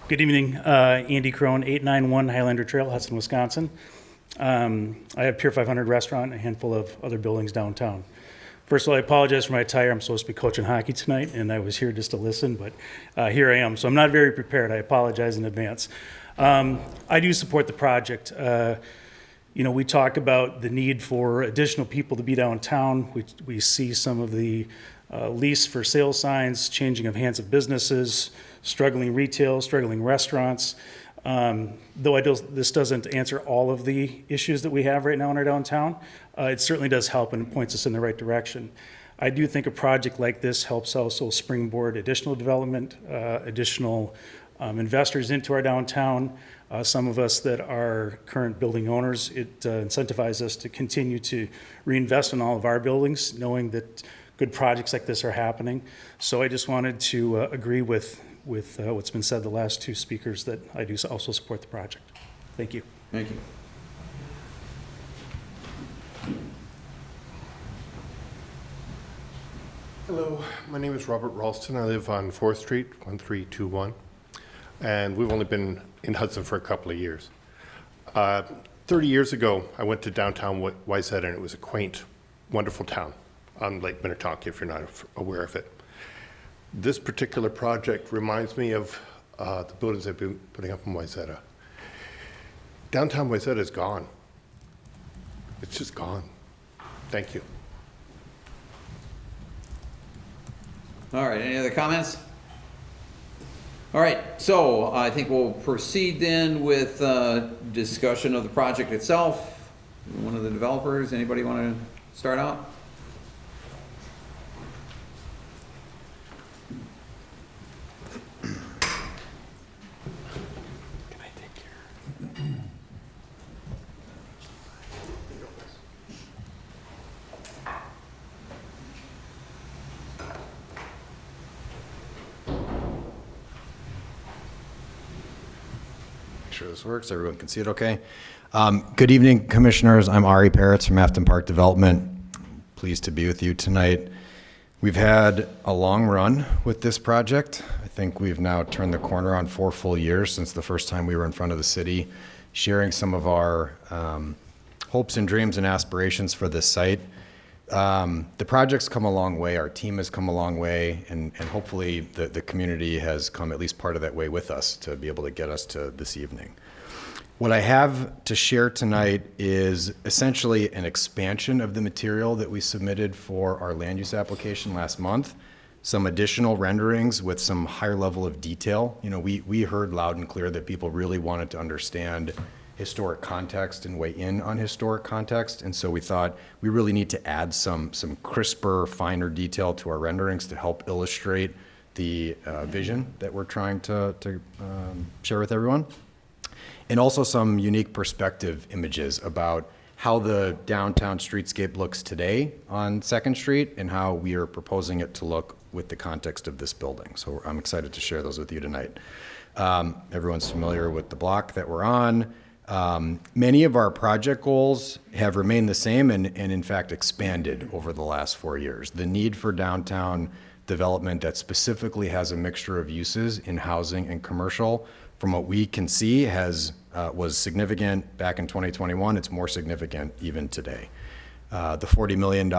Good evening, Andy Crone, 891 Highlander Trail, Hudson, Wisconsin. I have Pier 500 Restaurant and a handful of other buildings downtown. First of all, I apologize for my attire. I'm supposed to be coaching hockey tonight, and I was here just to listen, but here I am. So I'm not very prepared. I apologize in advance. I do support the project. We talk about the need for additional people to be downtown. We see some of the lease for sale signs, changing of hands of businesses, struggling retail, struggling restaurants. Though this doesn't answer all of the issues that we have right now in our downtown, it certainly does help and it points us in the right direction. I do think a project like this helps also springboard additional development, additional investors into our downtown. Some of us that are current building owners, it incentivizes us to continue to reinvest in all of our buildings, knowing that good projects like this are happening. So I just wanted to agree with what's been said the last two speakers, that I do also support the project. Thank you. Thank you. Hello, my name is Robert Ralston. I live on 4th Street, 1321, and we've only been in Hudson for a couple of years. 30 years ago, I went to downtown Wayzata, and it was a quaint, wonderful town on Lake Minnetonka, if you're not aware of it. This particular project reminds me of the buildings I've been putting up in Wayzata. Downtown Wayzata is gone. It's just gone. Thank you. All right, any other comments? All right, so I think we'll proceed then with discussion of the project itself. One of the developers, anybody want to start out? sure this works. Everyone can see it okay. Good evening, Commissioners. I'm Ari Peretz from Afton Park Development. Pleased to be with you tonight. We've had a long run with this project. I think we've now turned the corner on 4 full years since the first time we were in front of the city, sharing some of our hopes and dreams and aspirations for this site. The project's come a long way, our team has come a long way, and hopefully the community has come at least part of that way with us to be able to get us to this evening. What I have to share tonight is essentially an expansion of the material that we submitted for our land use application last month, some additional renderings with some higher level of detail. You know, we heard loud and clear that people really wanted to understand historic context and weigh in on historic context, and so we thought we really need to add some crisper, finer detail to our renderings to help illustrate the vision that we're trying to share with everyone. And also some unique perspective images about how the downtown streetscape looks today on 2nd Street and how we are proposing it to look with the context of this building. So I'm excited to share those with you tonight. Everyone's familiar with the block that we're on. Many of our project goals have remained the same and in fact expanded over the last 4 years. The need for downtown development that specifically has a mixture of uses in housing and commercial, from what we can see, was significant back in 2021. It's more significant even today. The $40 million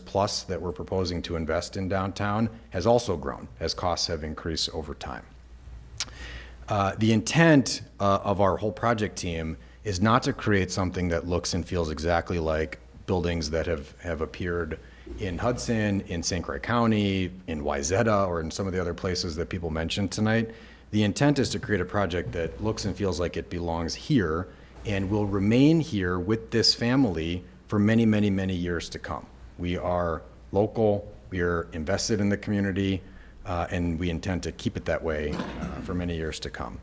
plus that we're proposing to invest in downtown has also grown as costs have increased over time. The intent of our whole project team is not to create something that looks and feels exactly like buildings that have appeared in Hudson, in St. Croix County, in Wayzata, or in some of the other places that people mentioned tonight. The intent is to create a project that looks and feels like it belongs here and will remain here with this family for many, many, many years to come. We are local, we are invested in the community, and we intend to keep it that way for many years to come.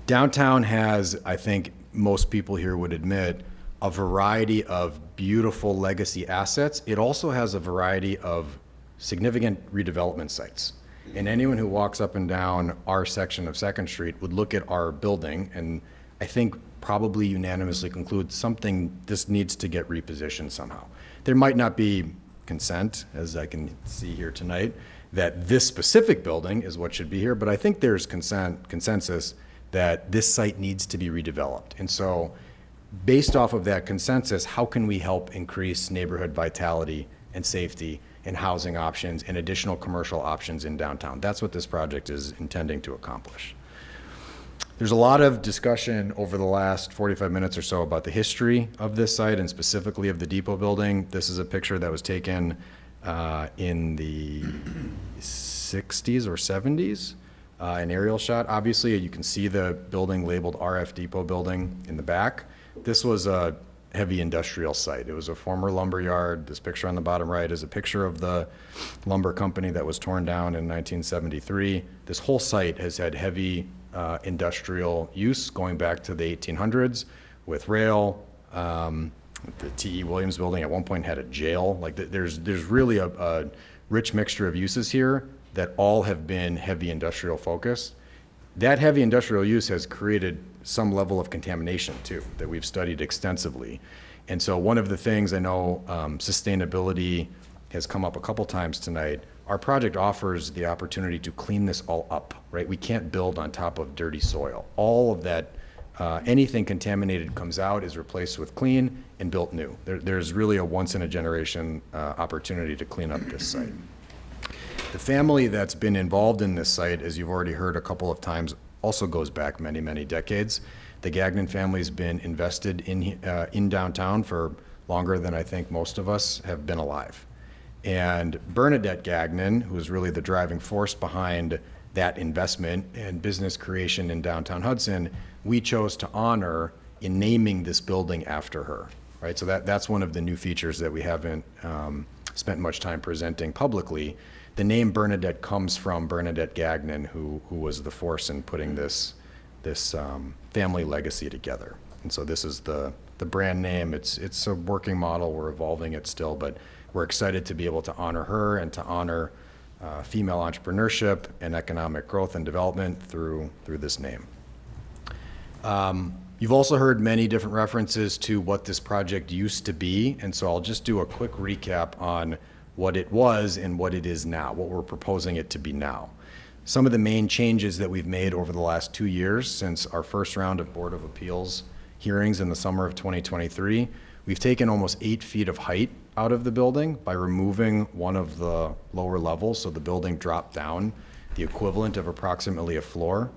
Downtown has, I think most people here would admit, a variety of beautiful legacy assets. It also has a variety of significant redevelopment sites. And anyone who walks up and down our section of 2nd Street would look at our building and I think probably unanimously conclude this needs to get repositioned somehow. There might not be consent, as I can see here tonight, that this specific building is what should be here, but I think there's consensus that this site needs to be redeveloped. And so based off of that consensus, how can we help increase neighborhood vitality and safety and housing options and additional commercial options in downtown? That's what this project is intending to accomplish. There's a lot of discussion over the last 45 minutes or so about the history of this site and specifically of the Depot building. This is a picture that was taken in the 60s or 70s, an aerial shot. Obviously, you can see the building labeled RF Depot building in the back. This was a heavy industrial site. It was a former lumber yard. This picture on the bottom right is a picture of the lumber company that was torn down in 1973. This whole site has had heavy industrial use going back to the 1800s with rail. The T.E. Williams building at one point had a jail. Like there's really a rich mixture of uses here that all have been heavy industrial focused. That heavy industrial use has created some level of contamination too that we've studied extensively. And so one of the things I know sustainability has come up a couple times tonight. Our project offers the opportunity to clean this all up, right? We can't build on top of dirty soil. All of that, anything contaminated comes out, is replaced with clean and built new. There's really a once in a generation opportunity to clean up this site. The family that's been involved in this site, as you've already heard a couple of times, also goes back many, many decades. The Gagnon family's been invested in downtown for longer than I think most of us have been alive. And Bernadette Gagnon, who is really the driving force behind that investment and business creation in downtown Hudson, we chose to honor in naming this building after her, right? So that's one of the new features that we haven't spent much time presenting publicly. The name Bernadette comes from Bernadette Gagnon, who was the force in putting this family legacy together. And so this is the brand name. It's a working model. We're evolving it still, but we're excited to be able to honor her and to honor female entrepreneurship and economic growth and development through this name. You've also heard many different references to what this project used to be, and so I'll just do a quick recap on what it was and what it is now, what we're proposing it to be now. Some of the main changes that we've made over the last 2 years since our first round of Board of Appeals hearings in the summer of 2023, we've taken almost 8 feet of height out of the building by removing one of the lower levels, so the building dropped down the equivalent of approximately a floor.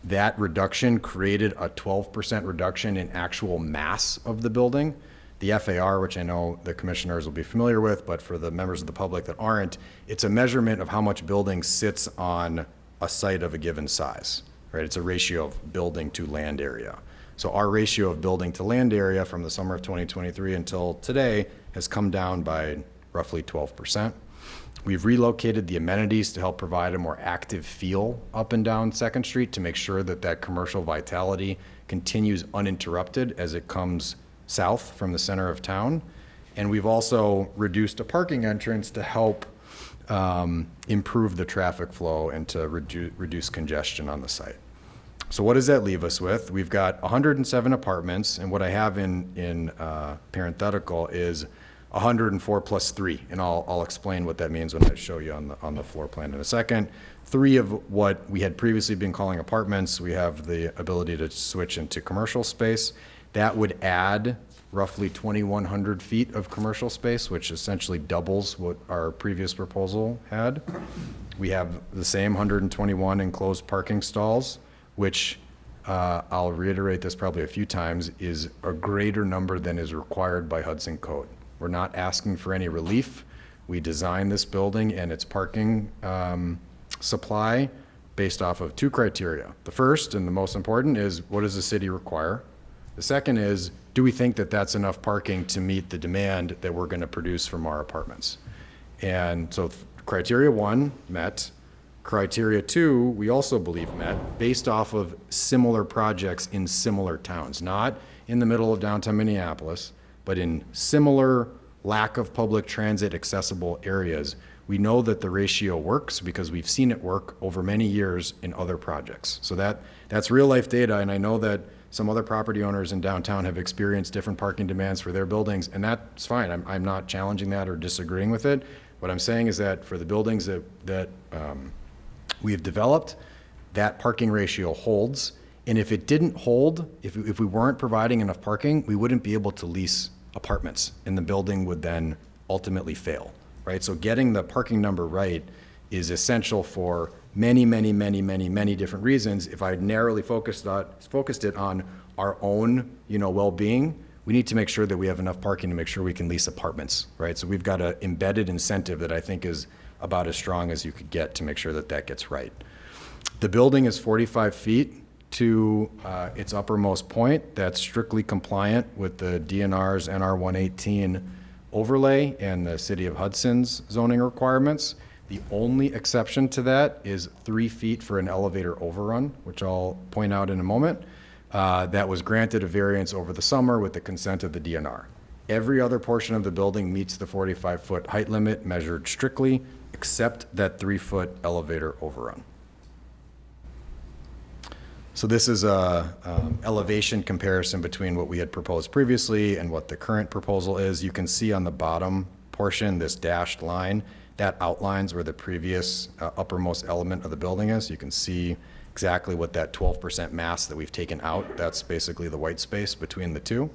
That reduction created a 12% reduction in actual mass of the building. The FAR, which I know the commissioners will be familiar with, but for the members of the public that aren't, it's a measurement of how much building sits on a site of a given size, right? It's a ratio of building to land area. So our ratio of building to land area from the summer of 2023 until today has come down by roughly 12%. We've relocated the amenities to help provide a more active feel up and down 2nd Street to make sure that that commercial vitality continues uninterrupted as it comes south from the center of town. And we've also reduced a parking entrance to help improve the traffic flow and to reduce congestion on the site. So what does that leave us with? We've got 107 apartments, and what I have in parenthetical is 104 plus 3, and I'll explain what that means when I show you on the floor plan in a second. 3 of what we had previously been calling apartments, we have the ability to switch into commercial space. That would add roughly 2,100 feet of commercial space, which essentially doubles what our previous proposal had. We have the same 121 enclosed parking stalls, which I'll reiterate this probably a few times, is a greater number than is required by Hudson Code. We're not asking for any relief. We designed this building and its parking supply based off of 2 criteria. The first and the most important is, what does the city require? The second is, do we think that that's enough parking to meet the demand that we're going to produce from our apartments? And so criteria 1 met. Criteria 2, we also believe met, based off of similar projects in similar towns, not in the middle of downtown Minneapolis, but in similar lack of public transit accessible areas. We know that the ratio works because we've seen it work over many years in other projects. So that's real life data, and I know that some other property owners in downtown have experienced different parking demands for their buildings, and that's fine. I'm not challenging that or disagreeing with it. What I'm saying is that for the buildings that we've developed, that parking ratio holds. And if it didn't hold, if we weren't providing enough parking, we wouldn't be able to lease apartments, and the building would then ultimately fail, right? So getting the parking number right is essential for many, many, many, many, many different reasons. If I narrowly focused it on our own, well-being, we need to make sure that we have enough parking to make sure we can lease apartments, right? So we've got an embedded incentive that I think is about as strong as you could get to make sure that that gets right. The building is 45 feet to its uppermost point. That's strictly compliant with the DNR's NR 118 overlay and the City of Hudson's zoning requirements. The only exception to that is 3 feet for an elevator overrun, which I'll point out in a moment. That was granted a variance over the summer with the consent of the DNR. Every other portion of the building meets the 45-foot height limit measured strictly, except that 3-foot elevator overrun. So this is a elevation comparison between what we had proposed previously and what the current proposal is. You can see on the bottom portion, this dashed line, that outlines where the previous uppermost element of the building is. You can see exactly what that 12% mass that we've taken out, that's basically the white space between the two.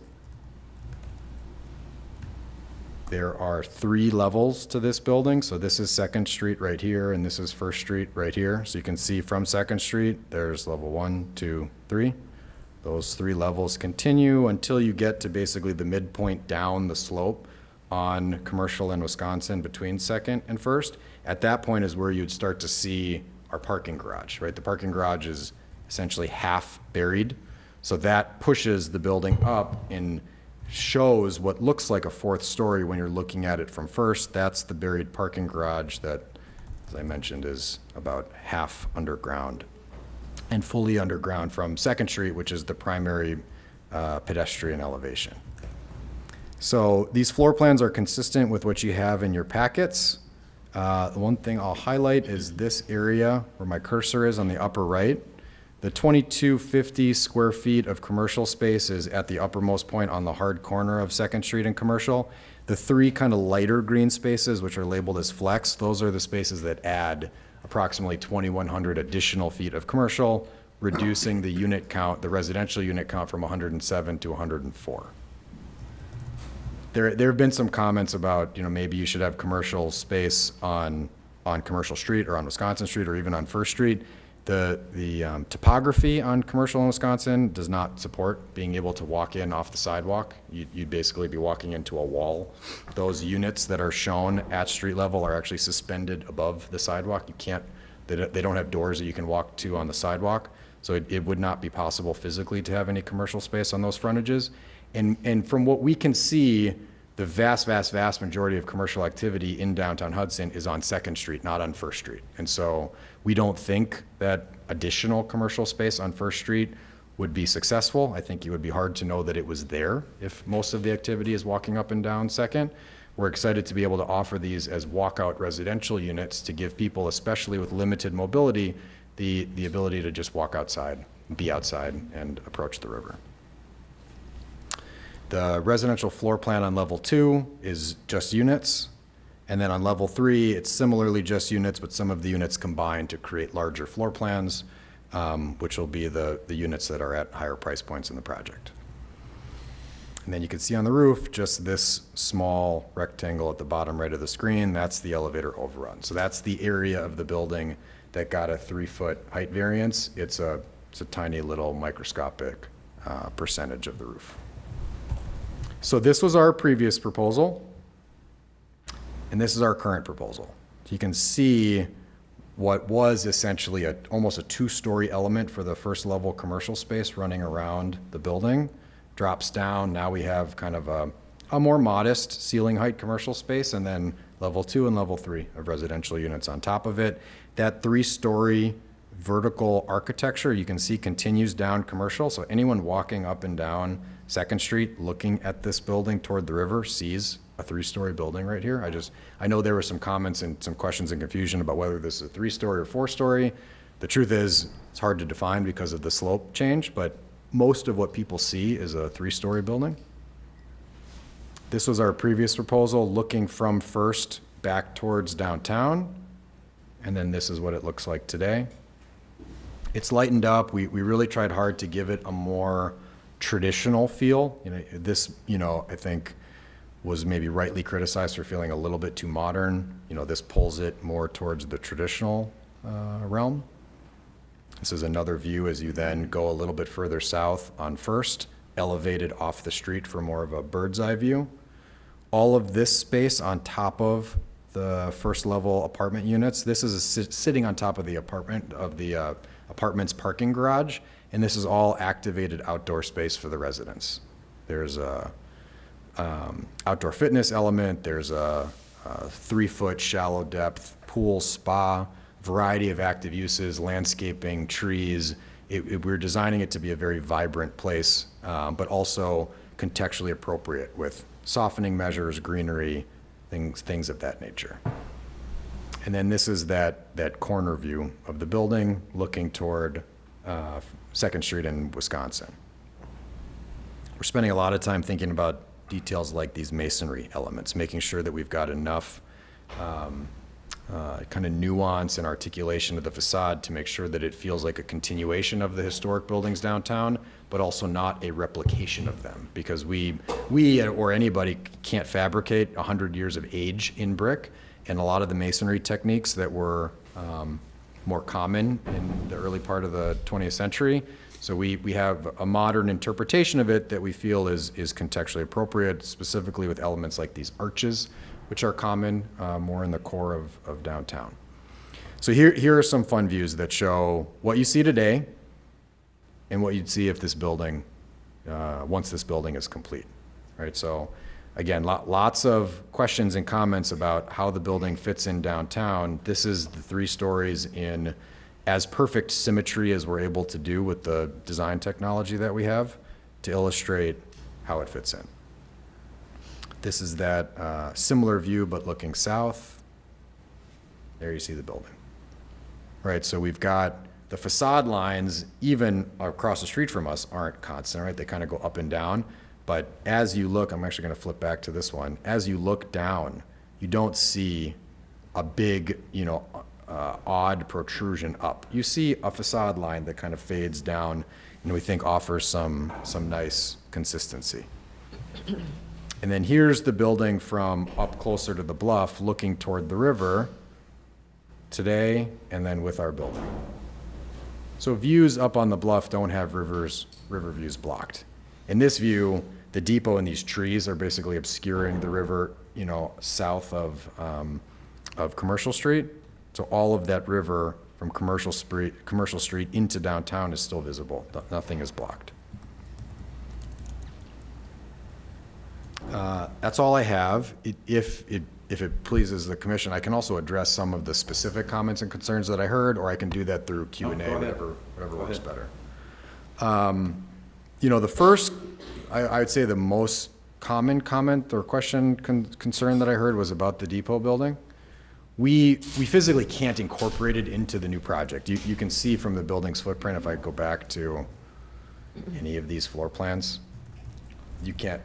There are 3 levels to this building. So this is 2nd Street right here, and this is 1st Street right here. So you can see from 2nd Street, there's level 1, 2, 3. Those 3 levels continue until you get to basically the midpoint down the slope on Commercial and Wisconsin between 2nd and 1st. At that point is where you'd start to see our parking garage, right? The parking garage is essentially half buried. So that pushes the building up and shows what looks like a 4th story when you're looking at it from 1st. That's the buried parking garage that, as I mentioned, is about half underground and fully underground from 2nd Street, which is the primary pedestrian elevation. So these floor plans are consistent with what you have in your packets. The one thing I'll highlight is this area where my cursor is on the upper right. The 2250 square feet of commercial space is at the uppermost point on the hard corner of Second Street and Commercial. The three kind of lighter green spaces, which are labeled as flex, those are the spaces that add approximately 2,100 additional feet of commercial, reducing the unit count, the residential unit count from 107 to 104. There have been some comments about, maybe you should have commercial space on Commercial Street or on Wisconsin Street or even on First Street. The topography on Commercial in Wisconsin does not support being able to walk in off the sidewalk. You'd basically be walking into a wall. Those units that are shown at street level are actually suspended above the sidewalk. You can't, they don't have doors that you can walk to on the sidewalk. So it would not be possible physically to have any commercial space on those frontages. And from what we can see, the vast majority of commercial activity in downtown Hudson is on Second Street, not on First Street. And so we don't think that additional commercial space on First Street would be successful. I think it would be hard to know that it was there if most of the activity is walking up and down Second. We're excited to be able to offer these as walkout residential units to give people, especially with limited mobility, the ability to just walk outside, be outside, and approach the river. The residential floor plan on level 2 is just units. And then on level 3, it's similarly just units, but some of the units combined to create larger floor plans, which will be the units that are at higher price points in the project. And then you can see on the roof, just this small rectangle at the bottom right of the screen, that's the elevator overrun. So that's the area of the building that got a 3-foot height variance. It's a tiny little microscopic percentage of the roof. So this was our previous proposal, and this is our current proposal. So you can see what was essentially almost a 2-story element for the first level commercial space running around the building, drops down. Now we have kind of a more modest ceiling height commercial space, and then level 2 and level 3 of residential units on top of it. That 3-story vertical architecture you can see continues down Commercial. So anyone walking up and down Second Street looking at this building toward the river sees a 3-story building right here. I know there were some comments and some questions and confusion about whether this is a 3-story or 4-story. The truth is it's hard to define because of the slope change, but most of what people see is a 3-story building. This was our previous proposal, looking from First back towards downtown. And then this is what it looks like today. It's lightened up. We really tried hard to give it a more traditional feel. This, I think was maybe rightly criticized for feeling a little bit too modern. This pulls it more towards the traditional realm. This is another view as you then go a little bit further south on First, elevated off the street for more of a bird's eye view. All of this space on top of the first level apartment units, this is sitting on top of the apartment's parking garage, and this is all activated outdoor space for the residents. There's a outdoor fitness element, there's a 3-foot shallow depth pool, spa, variety of active uses, landscaping, trees. We're designing it to be a very vibrant place, but also contextually appropriate with softening measures, greenery, things of that nature. And then this is that corner view of the building looking toward Second Street in Wisconsin. We're spending a lot of time thinking about details like these masonry elements, making sure that we've got enough kind of nuance and articulation of the facade to make sure that it feels like a continuation of the historic buildings downtown, but also not a replication of them, because we or anybody can't fabricate 100 years of age in brick, and a lot of the masonry techniques that were more common in the early part of the 20th century. So we have a modern interpretation of it that we feel is contextually appropriate, specifically with elements like these arches, which are common more in the core of downtown. So here are some fun views that show what you see today and what you'd see if this building, once this building is complete, right? So again, lots of questions and comments about how the building fits in downtown. This is the 3 stories in as perfect symmetry as we're able to do with the design technology that we have to illustrate how it fits in. This is that similar view, but looking south. There you see the building. Right, so we've got The facade lines, even across the street from us, aren't constant, right? They kind of go up and down. But as you look, I'm actually going to flip back to this one. As you look down, you don't see a big, odd protrusion up. You see a facade line that kind of fades down and we think offers some nice consistency. And then here's the building from up closer to the bluff, looking toward the river today, and then with our building. So views up on the bluff don't have river views blocked. In this view, the depot and these trees are basically obscuring the river, south of Commercial Street. So all of that river from Commercial Street into downtown is still visible. Nothing is blocked. That's all I have. If it pleases the commission, I can also address some of the specific comments and concerns that I heard, or I can do that through Q&A, whatever works better. The first, I would say the most common comment or question concern that I heard was about the depot building. We physically can't incorporate it into the new project. You can see from the building's footprint, if I go back to any of these floor plans,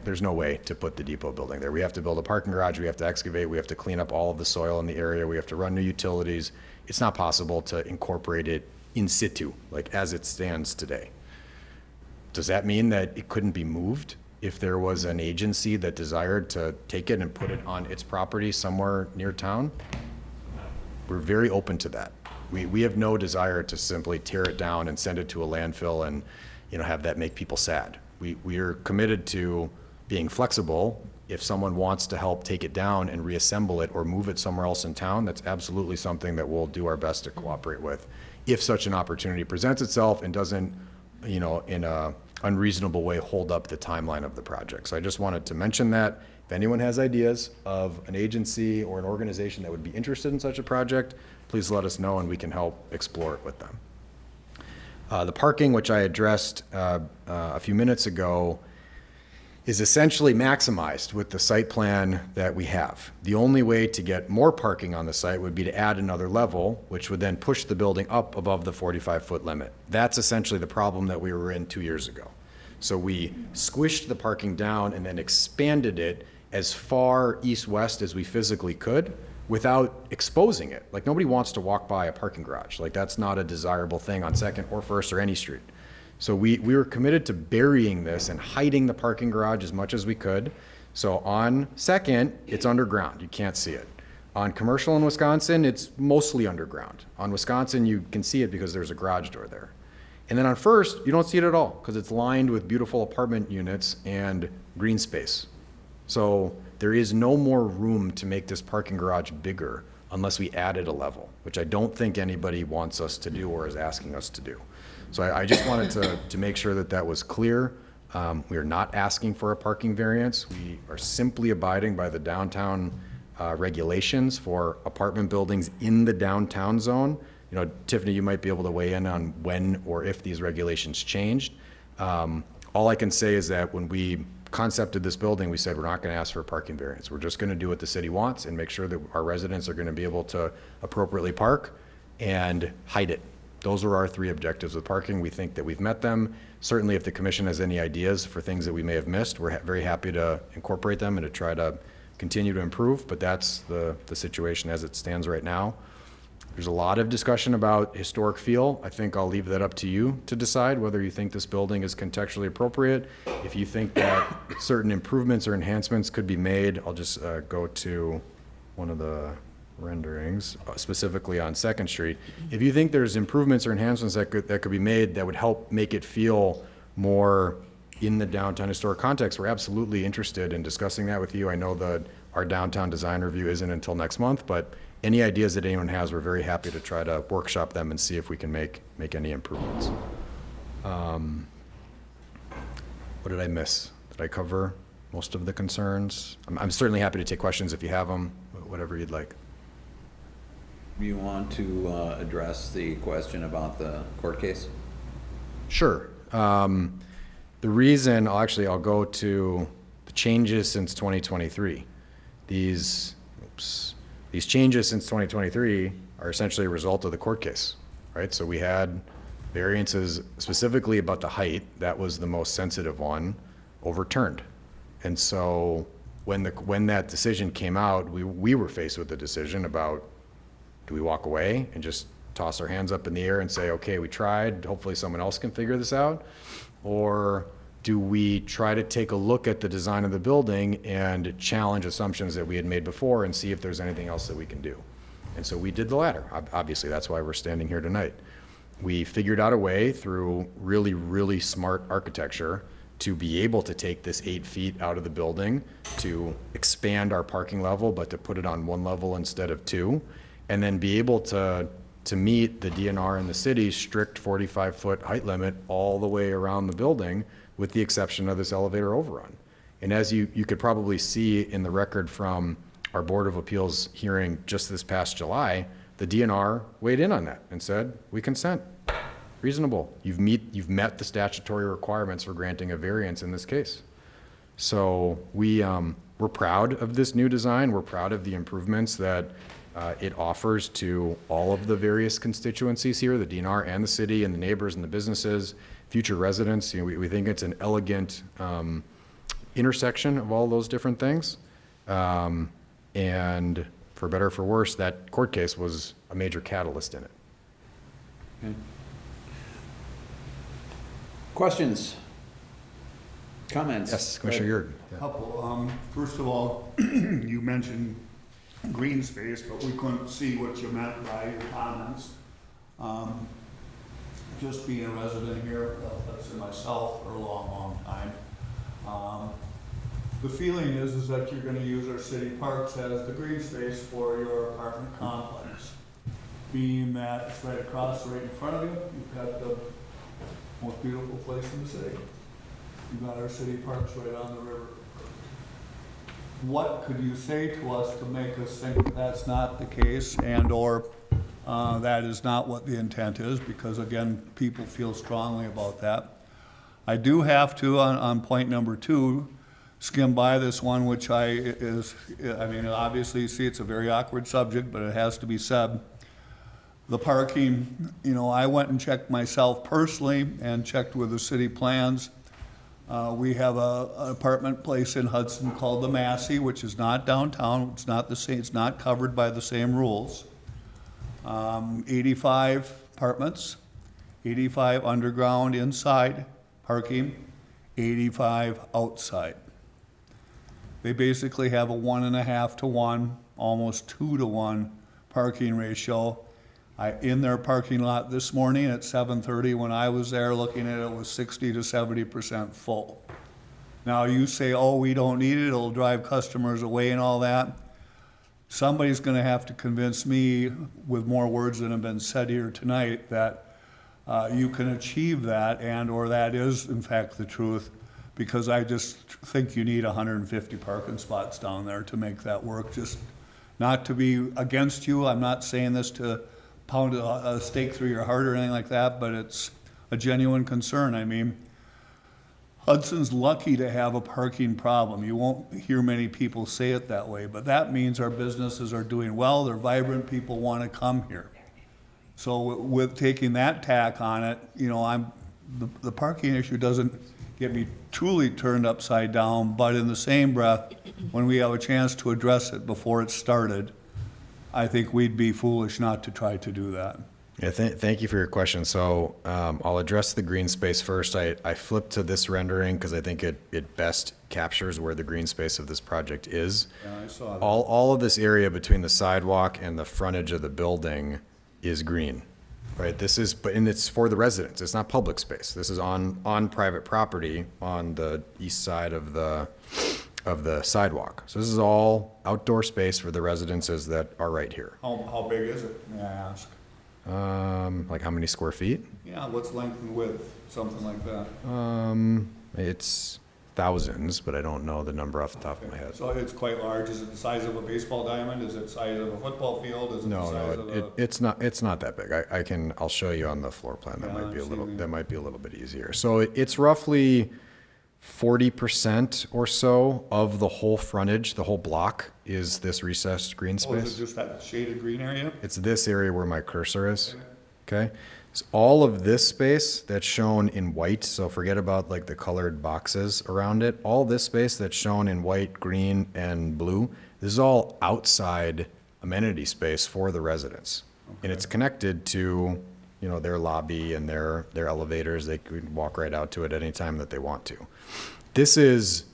there's no way to put the depot building there. We have to build a parking garage, we have to excavate, we have to clean up all of the soil in the area, we have to run new utilities. It's not possible to incorporate it in situ, like as it stands today. Does that mean that it couldn't be moved if there was an agency that desired to take it and put it on its property somewhere near town? We're very open to that. We have no desire to simply tear it down and send it to a landfill and have that make people sad. We are committed to being flexible. If someone wants to help take it down and reassemble it or move it somewhere else in town, that's absolutely something that we'll do our best to cooperate with. If such an opportunity presents itself and doesn't, in a unreasonable way, hold up the timeline of the project. So I just wanted to mention that. If anyone has ideas of an agency or an organization that would be interested in such a project, please let us know and we can help explore it with them. The parking, which I addressed a few minutes ago, is essentially maximized with the site plan that we have. The only way to get more parking on the site would be to add another level, which would then push the building up above the 45-foot limit. That's essentially the problem that we were in 2 years ago. So we squished the parking down and then expanded it as far east-west as we physically could, without exposing it. Like, nobody wants to walk by a parking garage. Like, that's not a desirable thing on Second or First or any street. So we were committed to burying this and hiding the parking garage as much as we could. So on Second, it's underground. You can't see it. On Commercial in Wisconsin, it's mostly underground. On Wisconsin, you can see it because there's a garage door there. And then on First, you don't see it at all because it's lined with beautiful apartment units and green space. So there is no more room to make this parking garage bigger unless we added a level, which I don't think anybody wants us to do or is asking us to do. So I just wanted to make sure that that was clear. We are not asking for a parking variance. We are simply abiding by the downtown regulations for apartment buildings in the downtown zone. Tiffany, you might be able to weigh in on when or if these regulations changed. All I can say is that when we concepted this building, we said we're not going to ask for a parking variance. We're just going to do what the city wants and make sure that our residents are going to be able to appropriately park and hide it. Those are our three objectives with parking. We think that we've met them. Certainly, if the commission has any ideas for things that we may have missed, we're very happy to incorporate them and to try to continue to improve, but that's the situation as it stands right now. There's a lot of discussion about historic feel. I think I'll leave that up to you to decide whether you think this building is contextually appropriate. If you think that certain improvements or enhancements could be made, I'll just go to one of the renderings, specifically on Second Street. If you think there's improvements or enhancements that could be made that would help make it feel more in the downtown historic context, we're absolutely interested in discussing that with you. I know that our downtown design review isn't until next month, but any ideas that anyone has, we're very happy to try to workshop them and see if we can make any improvements. What did I miss? Did I cover most of the concerns? I'm certainly happy to take questions if you have them, whatever you'd like. You want to address the question about the court case? Sure. The reason, I'll go to the changes since 2023. These changes since 2023 are essentially a result of the court case, right? So we had Variances specifically about the height, that was the most sensitive one, overturned. And so when that decision came out, we were faced with the decision about, do we walk away and just toss our hands up in the air and say, okay, we tried, hopefully someone else can figure this out? Or do we try to take a look at the design of the building and challenge assumptions that we had made before and see if there's anything else that we can do? And so we did the latter. Obviously, that's why we're standing here tonight. We figured out a way through really, really smart architecture to be able to take this 8 feet out of the building, to expand our parking level, but to put it on 1 level instead of 2, and then be able to meet the DNR in the city's strict 45-foot height limit all the way around the building, with the exception of this elevator overrun. And as you could probably see in the record from our Board of Appeals hearing just this past July, the DNR weighed in on that and said, we consent, reasonable. You've met the statutory requirements for granting a variance in this case. So we're proud of this new design. We're proud of the improvements that it offers to all of the various constituencies here, the DNR and the city and the neighbors and the businesses, future residents. You know, we think it's an elegant intersection of all those different things. And for better or for worse, that court case was a major catalyst in it. Okay. Questions? Comments? Yes, Commissioner Yurg. Couple. First of all, you mentioned green space, but we couldn't see what you meant by your comments. Just being a resident here, that's myself for a long, long time. The feeling is that you're gonna use our city parks as the green space for your apartment complex. Being that it's right across, right in front of you, you've got the most beautiful place in the city. You've got our city parks right on the river. What could you say to us to make us think that that's not the case, and or that is not what the intent is? Because again, people feel strongly about that. I do have to, on point number 2, skim by this one, which I mean, obviously you see it's a very awkward subject, but it has to be said. The parking, you know, I went and checked myself personally and checked with the city plans. We have an apartment place in Hudson called the Massey, which is not downtown. It's not the same. It's not covered by the same rules. 85 apartments, 85 underground inside parking, 85 outside. They basically have a 1.5 to 1, almost 2 to 1 parking ratio. In their parking lot this morning at 7:30, when I was there looking at it, was 60 to 70% full. Now you say, oh, we don't need it, it'll drive customers away and all that. Somebody's gonna have to convince me with more words than have been said here tonight that you can achieve that, and or that is in fact the truth, because I just think you need 150 parking spots down there to make that work. Just not to be against you, I'm not saying this to pound a stake through your heart or anything like that, but it's a genuine concern. I mean, Hudson's lucky to have a parking problem. You won't hear many people say it that way, but that means our businesses are doing well, they're vibrant, people want to come here. So with taking that tack on it, you know, the parking issue doesn't get me truly turned upside down, but in the same breath, when we have a chance to address it before it started, I think we'd be foolish not to try to do that. Yeah, thank you for your question. So I'll address the green space first. I flipped to this rendering because I think it best captures where the green space of this project is. Yeah, I saw that. All of this area between the sidewalk and the frontage of the building is green, right? And it's for the residents. It's not public space. This is on private property on the east side of the sidewalk. So this is all outdoor space for the residences that are right here. How big is it, may I ask? Like how many square feet? Yeah, what's length and width, something like that? It's thousands, but I don't know the number off the top of my head. So it's quite large. Is it the size of a baseball diamond? Is it the size of a football field? Is it the size of a... It's not that big. I'll show you on the floor plan. That Yeah, might be a little bit easier. So it's roughly 40% or so of the whole frontage, the whole block, is this recessed green space. Oh, is it just that shaded green area? It's this area where my cursor is, okay? So all of this space that's shown in white, so forget about like the colored boxes around it, all this space that's shown in white, green, and blue, this is all outside amenity space for the residents. And it's connected to, you know, their lobby and their elevators. They could walk right out to it anytime that they want to. This is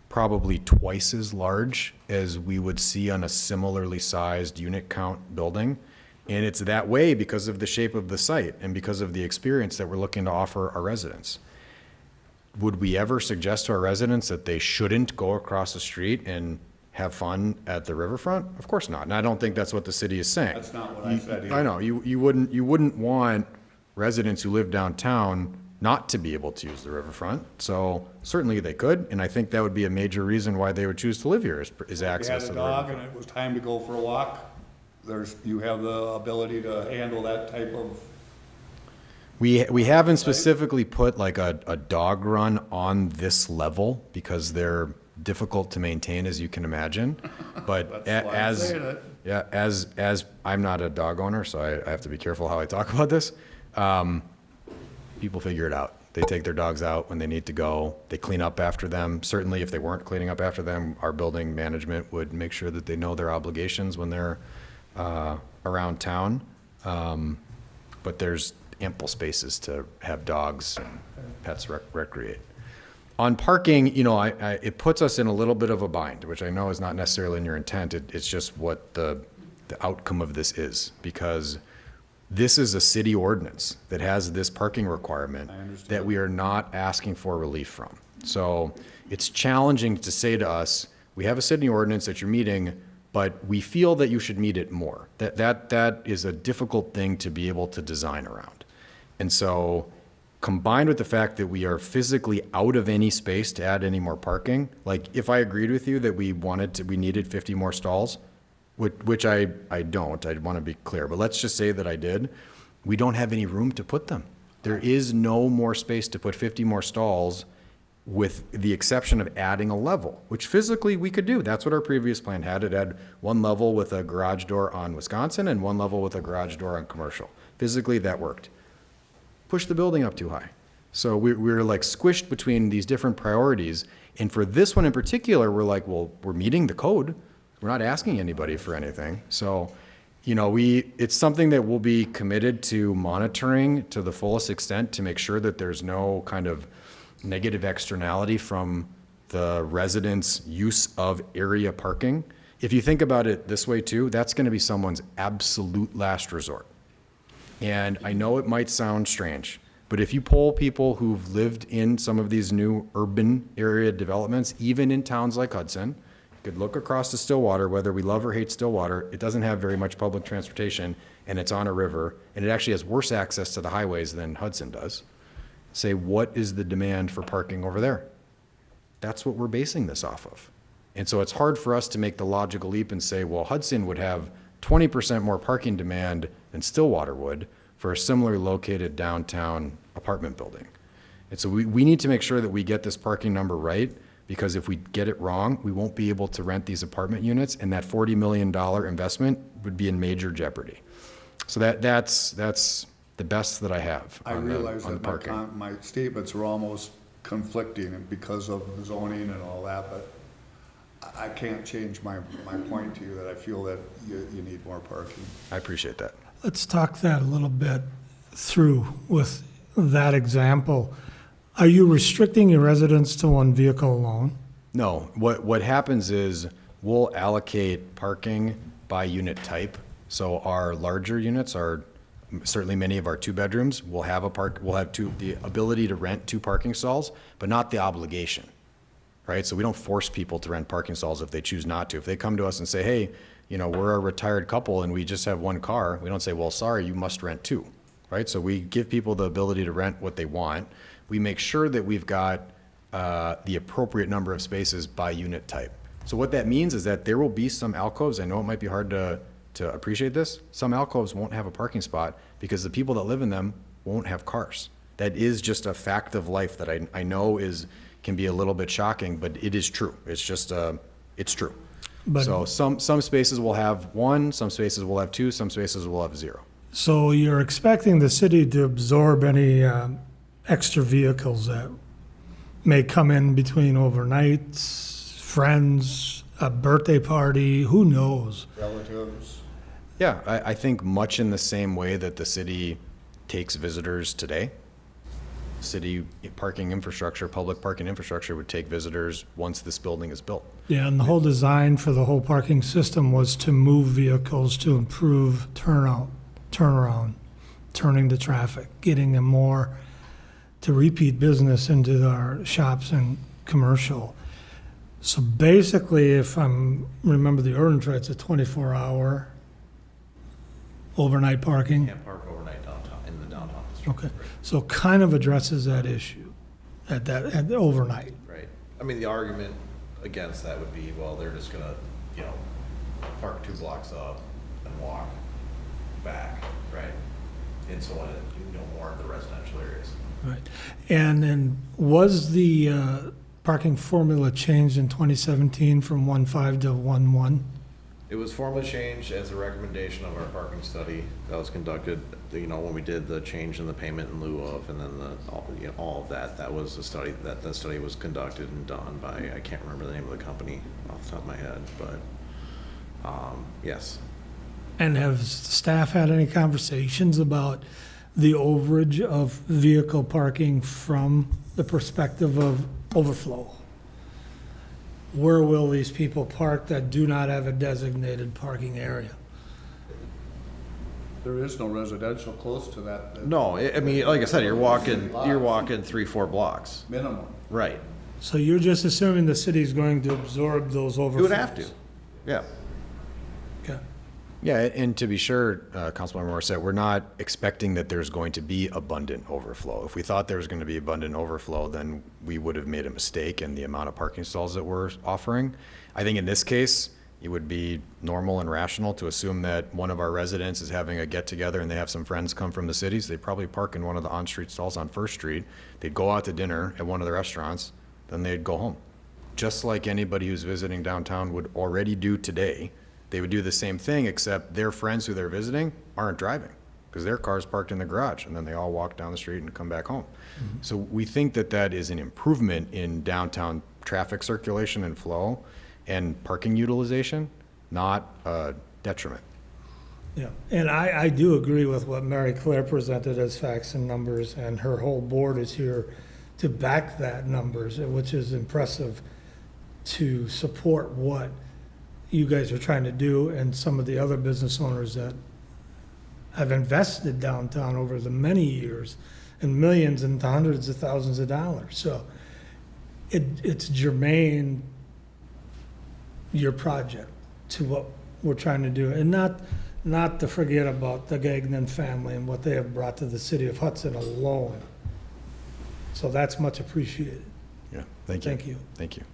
probably twice as large as we would see on a similarly sized unit count building. And it's that way because of the shape of the site and because of the experience that we're looking to offer our residents. Would we ever suggest to our residents that they shouldn't go across the street and have fun at the riverfront? Of course not. And I don't think that's what the city is saying. That's not what I said either. I know, you wouldn't want residents who live downtown not to be able to use the riverfront. So certainly they could, and I think that would be a major reason why they would choose to live here is access to If the you had a dog riverfront. and it was time to go for a walk, you have the ability to handle that type of. We haven't specifically put like a dog run on this level because they're difficult to maintain, as you can imagine. But That's why I'm saying it. yeah, as I'm not a dog owner, so I have to be careful how I talk about this. People figure it out. They take their dogs out when they need to go. They clean up after them. Certainly, if they weren't cleaning up after them, our building management would make sure that they know their obligations when they're around town. But there's ample spaces to have dogs and pets recreate. On parking, you know, it puts us in a little bit of a bind, which I know is not necessarily in your intent. It's just what the outcome of this is, because this is a city ordinance that has this parking requirement that we are not asking for relief from. So it's challenging to say to us, we have a city ordinance that you're meeting, but we feel that you should meet it more. That is a difficult thing to be able to design around. And so combined with the fact that we are physically out of any space to add any more parking, like if I agreed with you that we needed 50 more stalls, which I don't, I want to be clear, but let's just say that I did, we don't have any room to put them. There is no more space to put 50 more stalls with the exception of adding a level, which physically we could do. That's what our previous plan had. It had one level with a garage door on Wisconsin and one level with a garage door on Commercial. Physically, that worked. Push the building up too high. So we're like squished between these different priorities. And for this one in particular, we're like, well, we're meeting the code. We're not asking anybody for anything. So, you know, it's something that we'll be committed to monitoring to the fullest extent to make sure that there's no kind of negative externality from the residents' use of area parking. If you think about it this way too, that's going to be someone's absolute last resort. And I know it might sound strange, but if you poll people who've lived in some of these new urban area developments, even in towns like Hudson, you could look across to Stillwater, whether we love or hate Stillwater, it doesn't have very much public transportation, and it's on a river, and it actually has worse access to the highways than Hudson does. Say, what is the demand for parking over there? That's what we're basing this off of. And so it's hard for us to make the logical leap and say, well, Hudson would have 20% more parking demand than Stillwater would for a similarly located downtown apartment building. And so we need to make sure that we get this parking number right, because if we get it wrong, we won't be able to rent these apartment units, and that $40 million investment would be in major jeopardy. So that's the best that I have I on realize the that parking. my statements are almost conflicting because of the zoning and all that, but I can't change my point to you that I feel that you need more parking. I appreciate that. Let's talk that a little bit through with that example. Are you restricting your residents to one vehicle alone? No, what happens is we'll allocate parking by unit type. So our larger units are certainly many of our 2 bedrooms will have the ability to rent 2 parking stalls, but not the obligation, right? So we don't force people to rent parking stalls if they choose not to. If they come to us and say, hey, you know, we're a retired couple and we just have 1 car, we don't say, well, sorry, you must rent 2, right? So we give people the ability to rent what they want. We make sure that we've got the appropriate number of spaces by unit type. So what that means is that there will be some alcoves, I know it might be hard to appreciate this, some alcoves won't have a parking spot because the people that live in them won't have cars. That is just a fact of life that I know can be a little bit shocking, but it is true. It's just, it's true. But so some spaces will have 1, some spaces will have 2, some spaces will have 0. So you're expecting the city to absorb any extra vehicles that may come in between overnights, friends, a birthday party, who knows? Relatives. Yeah, I think much in the same way that the city takes visitors today. City parking infrastructure, public parking infrastructure would take visitors once this building is built. Yeah, and the whole design for the whole parking system was to move vehicles to improve turnaround, turning the traffic, getting them more to repeat business into our shops and commercial. So basically, if I'm, remember the ordinance, right, it's a 24-hour overnight parking? Can't park overnight downtown, in the downtown district. Okay, so kind of addresses that issue at the overnight. Right. I mean, the argument against that would be, well, they're just gonna, you know, park 2 blocks up and walk back, right? And so on, you know, more of the residential areas. Right. And then was the parking formula changed in 2017 from 1.5 to 1.1? It was formally changed as a recommendation of our parking study that was conducted, you know, when we did the change in the payment in lieu of, and then all of that. That was a study, that study was conducted and done by, I can't remember the name of the company off the top of my head, but, yes. And have staff had any conversations about the overage of vehicle parking from the perspective of overflow? Where will these people park that do not have a designated parking area? There is no residential close to that. No, I mean, like I said, you're walking 3-4 blocks. Minimum. Right. So you're just assuming the city's going to absorb those You overflows? would have to, yeah. Okay. Yeah, and to be sure, Councilmember Moore said, we're not expecting that there's going to be abundant overflow. If we thought there was going to be abundant overflow, then we would have made a mistake in the amount of parking stalls that we're offering. I think in this case, it would be normal and rational to assume that one of our residents is having a get-together and they have some friends come from the cities. They'd probably park in one of the on-street stalls on First Street. They'd go out to dinner at one of the restaurants, then they'd go home. Just like anybody who's visiting downtown would already do today. They would do the same thing, except their friends who they're visiting aren't driving because their car's parked in the garage, and then they all walk down the street and come back home. Mm-hmm. So we think that that is an improvement in downtown traffic circulation and flow and parking utilization, not a detriment. Yeah, and I do agree with what Mary Claire presented as facts and numbers, and her whole board is here to back that numbers, which is impressive to support what you guys are trying to do, and some of the other business owners that have invested downtown over the many years, and millions and hundreds of thousands of dollars. So it's germane, your project, to what we're trying to do, and not to forget about the Gagnon family and what they have brought to the city of Hudson alone. So that's much appreciated. Yeah, thank you. Thank you. Thank you.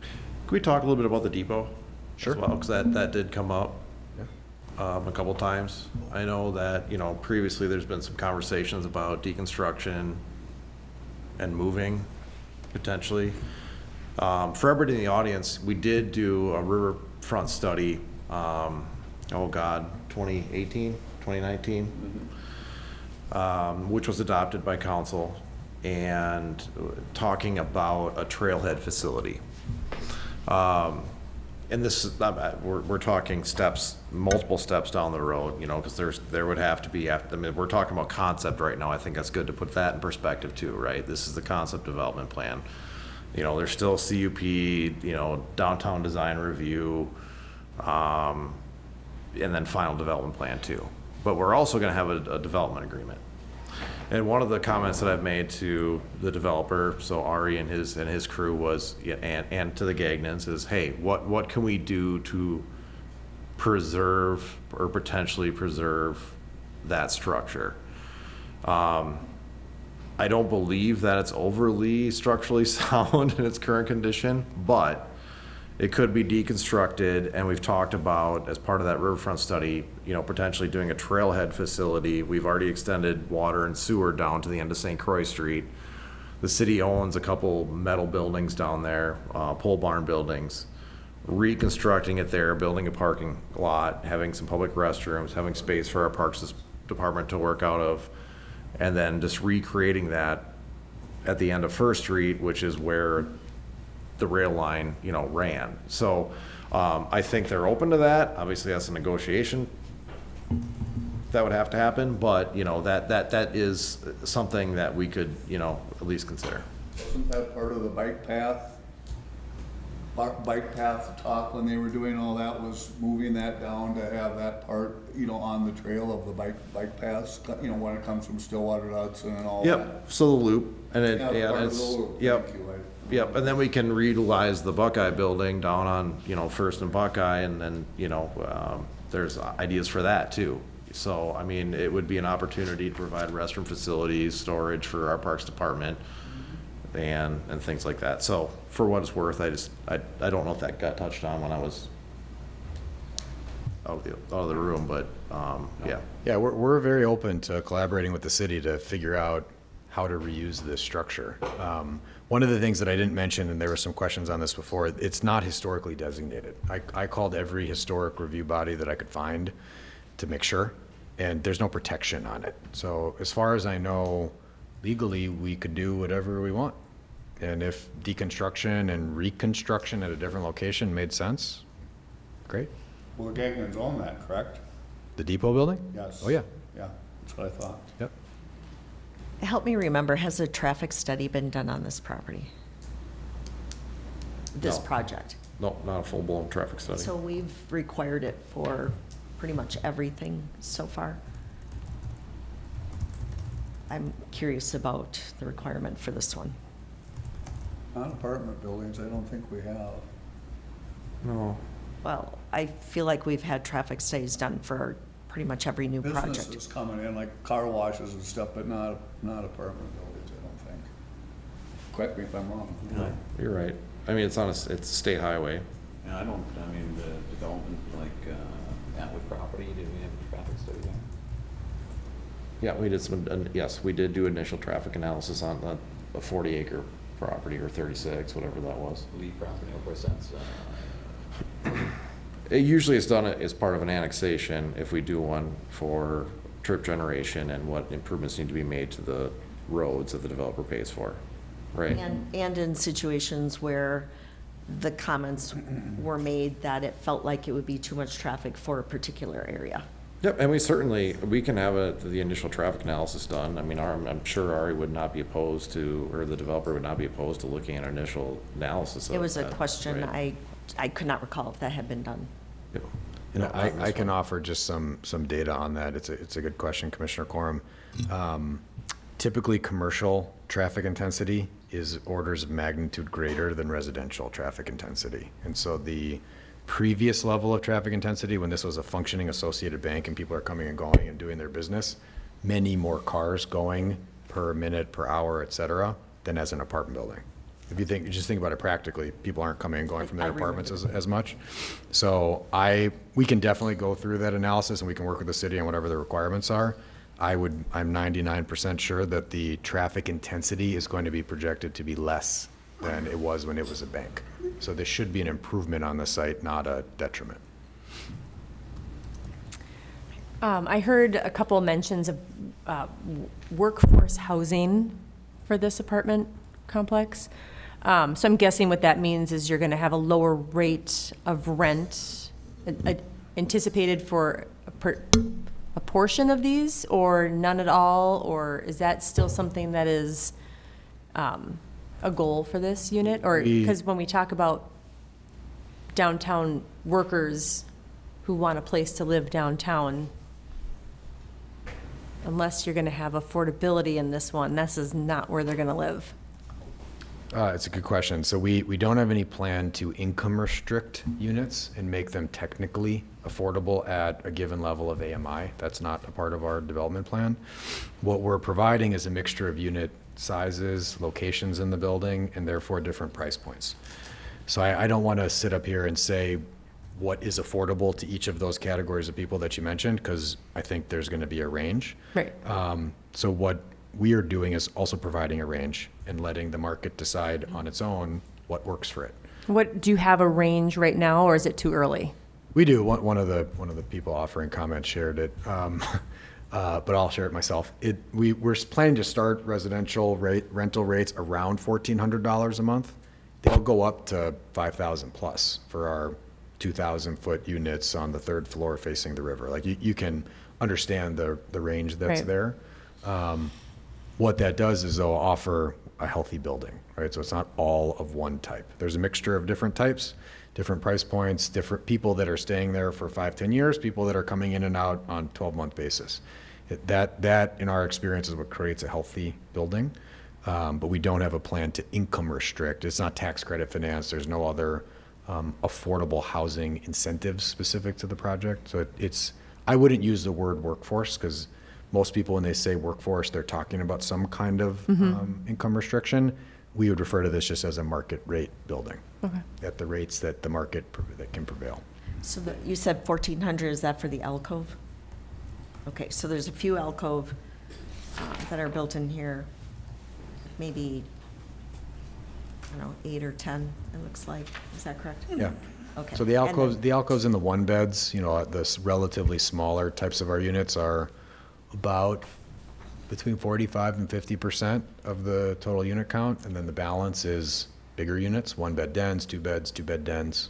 Can we talk a little bit about the depot? Sure. As well, because that did come up a couple times. I know that, you know, previously there's been some conversations about deconstruction and moving, potentially. For everybody in the audience, we did do a riverfront study, 2018, 2019, which was adopted by council, and talking about a trailhead facility. And this is, we're talking steps, multiple steps down the road, you know, because there would have to be, I mean, we're talking about concept right now. I think that's good to put that in perspective too, right? This is the concept development plan. You know, there's still CUP, you know, downtown design review, and then final development plan too. But we're also going to have a development agreement. And one of the comments that I've made to the developer, so Ari and his crew was, and to the Gagnons is, hey, what can we do to preserve or potentially preserve that structure? I don't believe that it's overly structurally sound in its current condition, but it could be deconstructed, and we've talked about, as part of that riverfront study, you know, potentially doing a trailhead facility. We've already extended water and sewer down to the end of St. Croix Street. The city owns a couple metal buildings down there, pole barn buildings. reconstructing it there, building a parking lot, having some public restrooms, having space for our parks department to work out of, and then just recreating that at the end of First Street, which is where the rail line, you know, ran. So I think they're open to that. Obviously, that's a negotiation that would have to happen, but, you know, that is something that we could, you know, at least consider. Wasn't that part of the bike path? Bike path talk when they were doing all that, was moving that down to have that part, you know, on the trail of the bike paths, you know, when it comes from Stillwater to Hudson and all that. Yep, so the loop, and it, Yeah, yeah, part of it's, the loop. yep. Thank you. Yep, and then we can reutilize the Buckeye building down on, you know, First and Buckeye, and then, you know, there's ideas for that too. So, I mean, it would be an opportunity to provide restroom facilities, storage for our Parks Department, and things like that. So, for what it's worth, I don't know if that got touched on when I was out of the room, but, yeah. Yeah, we're very open to collaborating with the city to figure out how to reuse this structure. One of the things that I didn't mention, and there were some questions on this before, it's not historically designated. I called every historic review body that I could find to make sure, and there's no protection on it. So as far as I know, legally, we could do whatever we want. And if deconstruction and reconstruction at a different location made sense, great. Well, the Gagnons own that, correct? The depot building? Yes. Oh, yeah. Yeah, that's what I thought. Yep. Help me remember, has a traffic study been done on this property? This No. project? No, not a full-blown traffic study. So we've required it for pretty much everything so far? I'm curious about the requirement for this one. On apartment buildings, I don't think we have. No. Well, I feel like we've had traffic studies done for pretty much every new project. Businesses coming in, like car washes and stuff, but not apartment buildings, I don't think. Correct me if I'm wrong. You're right. I mean, it's a state highway. Yeah, I mean, the development like Atwood property, did we have a traffic study there? Yeah, we did yes, we did do initial traffic analysis on a 40-acre property, or 36, whatever that was. Lee property, of course, that's, It usually is done as part of an annexation if we do one for trip generation and what improvements need to be made to the roads that the developer pays for, right? And in situations where the comments were made that it felt like it would be too much traffic for a particular area. Yep, and we can have the initial traffic analysis done. I mean, I'm sure Ari would not be opposed to, or the developer would not be opposed to looking at an initial analysis of It was a that, question, right? I could not recall if that had been done. Yep. You know, No, not I this can one. offer just some data on that. It's a good question, Commissioner Quorum. Typically, commercial traffic intensity is orders of magnitude greater than residential traffic intensity. And so the previous level of traffic intensity, when this was a functioning associated bank and people are coming and going and doing their business, many more cars going per minute, per hour, et cetera, than as an apartment building. If you just think about it practically, people aren't coming and going from their apartments as much. So we can definitely go through that analysis and we can work with the city on whatever the requirements are. I'm 99% sure that the traffic intensity is going to be projected to be less than it was when it was a bank. So this should be an improvement on the site, not a detriment. I heard a couple mentions of workforce housing for this apartment complex. So I'm guessing what that means is you're going to have a lower rate of rent anticipated for a portion of these, or none at all, or is that still something that is a goal for this unit? Or because when we talk about downtown workers who want a place to live downtown, unless you're going to have affordability in this one, this is not where they're going to live. It's a good question. So we don't have any plan to income restrict units and make them technically affordable at a given level of AMI. That's not a part of our development plan. What we're providing is a mixture of unit sizes, locations in the building, and therefore different price points. So I don't want to sit up here and say what is affordable to each of those categories of people that you mentioned, because I think there's going to be a range. Right. So what we are doing is also providing a range and letting the market decide on its own what works for it. What, do you have a range right now, or is it too early? We do. One of the people offering comments shared it, but I'll share it myself. We're planning to start residential rental rates around $1,400 a month. They'll go up to 5,000 plus for our 2,000-foot units on the third floor facing the river. Like you can understand the range that's Right. there. What that does is they'll offer a healthy building, right? So it's not all of one type. There's a mixture of different types, different price points, different people that are staying there for 5-10 years, people that are coming in and out on 12-month basis. That, in our experience, is what creates a healthy building. But we don't have a plan to income restrict. It's not tax credit finance. There's no other affordable housing incentives specific to the project. So I wouldn't use the word workforce, because most people, when they say workforce, they're talking about some kind of income restriction. We would refer to this just as a market rate building. Okay. At the rates that the market that can prevail. So you said 1,400, is that for the alcove? Okay, so there's a few alcove that are built in here, maybe, I don't know, 8 or 10, it looks like. Is that correct? Yeah. Okay. So the And alcoves, then- the alcoves in the one beds, the relatively smaller types of our units are about between 45 and 50% of the total unit count, and then the balance is bigger units, one bed dens, two beds, two bed dens.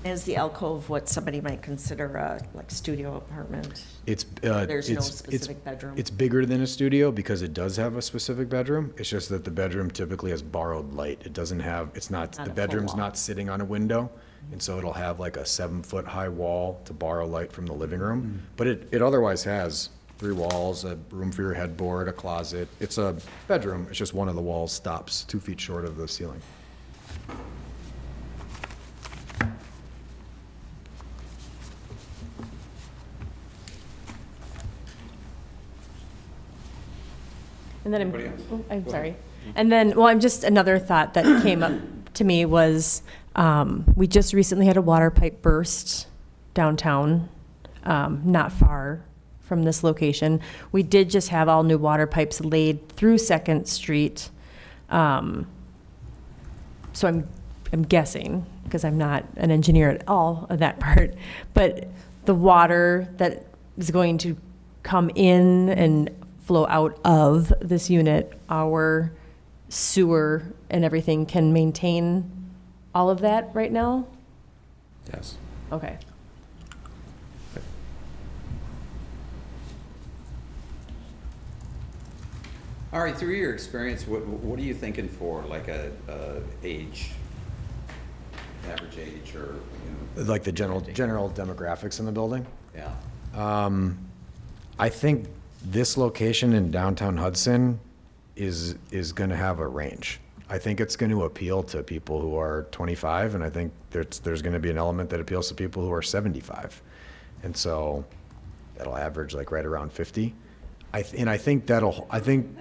Is the alcove what somebody might consider a, like, studio apartment? There's no specific bedroom? It's bigger than a studio because it does have a specific bedroom. It's just that the bedroom typically has borrowed light. It doesn't have, Not the a full bedroom's wall. not sitting on a window. And so it'll have like a 7-foot high wall to borrow light from the living room. But it otherwise has 3 walls, a room for your headboard, a closet. It's a bedroom. It's just one of the walls stops 2 feet short of the ceiling. And then Anybody else? I'm sorry. And then, well, I'm just, another thought that came up to me was, we just recently had a water pipe burst downtown, not far from this location. We did just have all new water pipes laid through Second Street. So I'm guessing, because I'm not an engineer at all of that part, but the water that is going to come in and flow out of this unit, our sewer and everything can maintain all of that right now? Yes. Okay. All right, through your experience, what are you thinking for like a age, average age, or, Like the general demographics in the building? Yeah. I think this location in downtown Hudson is going to have a range. I think it's going to appeal to people who are 25, and I think there's going to be an element that appeals to people who are 75. And so that'll average like right around 50. I think that'll hold. I think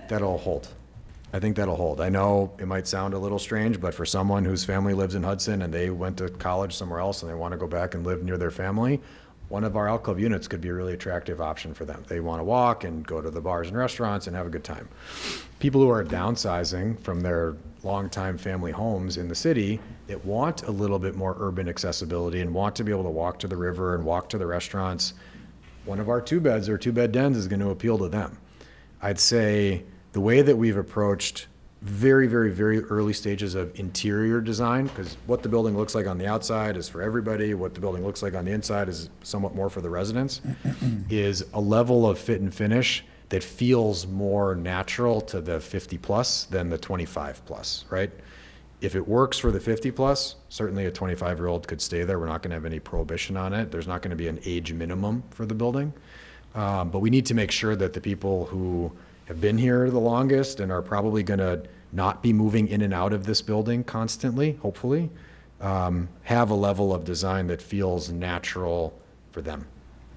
that'll hold. I know it might sound a little strange, but for someone whose family lives in Hudson and they went to college somewhere else and they want to go back and live near their family, one of our alcove units could be a really attractive option for them. They want to walk and go to the bars and restaurants and have a good time. People who are downsizing from their longtime family homes in the city that want a little bit more urban accessibility and want to be able to walk to the river and walk to the restaurants, one of our 2 beds or 2 bed dens is going to appeal to them. I'd say the way that we've approached very, very, very early stages of interior design, because what the building looks like on the outside is for everybody, what the building looks like on the inside is somewhat more for the residents, is a level of fit and finish that feels more natural to the 50 plus than the 25 plus, right? If it works for the 50 plus, certainly a 25-year-old could stay there. We're not going to have any prohibition on it. There's not going to be an age minimum for the building. But we need to make sure that the people who have been here the longest and are probably going to not be moving in and out of this building constantly, hopefully, have a level of design that feels natural for them.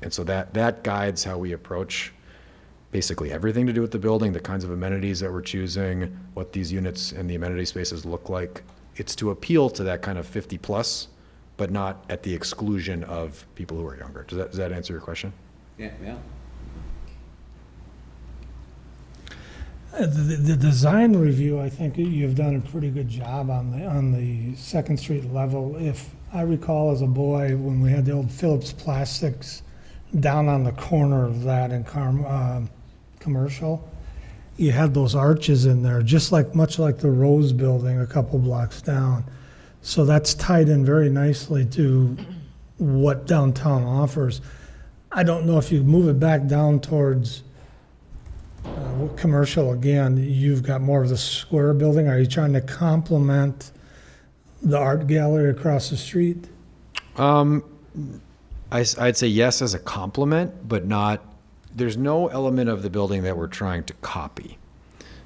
And so that guides how we approach basically everything to do with the building, the kinds of amenities that we're choosing, what these units and the amenity spaces look like. It's to appeal to that kind of 50 plus, but not at the exclusion of people who are younger. Does that answer your question? Yeah, yeah. The design review, I think you've done a pretty good job on the Second Street level. If I recall as a boy, when we had the old Phillips Plastics down on the corner of that in Commercial, you had those arches in there, much like the Rose Building a couple blocks down. So that's tied in very nicely to what downtown offers. I don't know if you move it back down towards Commercial again, you've got more of the square building. Are you trying to complement the art gallery across the street? I'd say yes as a complement, but not, there's no element of the building that we're trying to copy.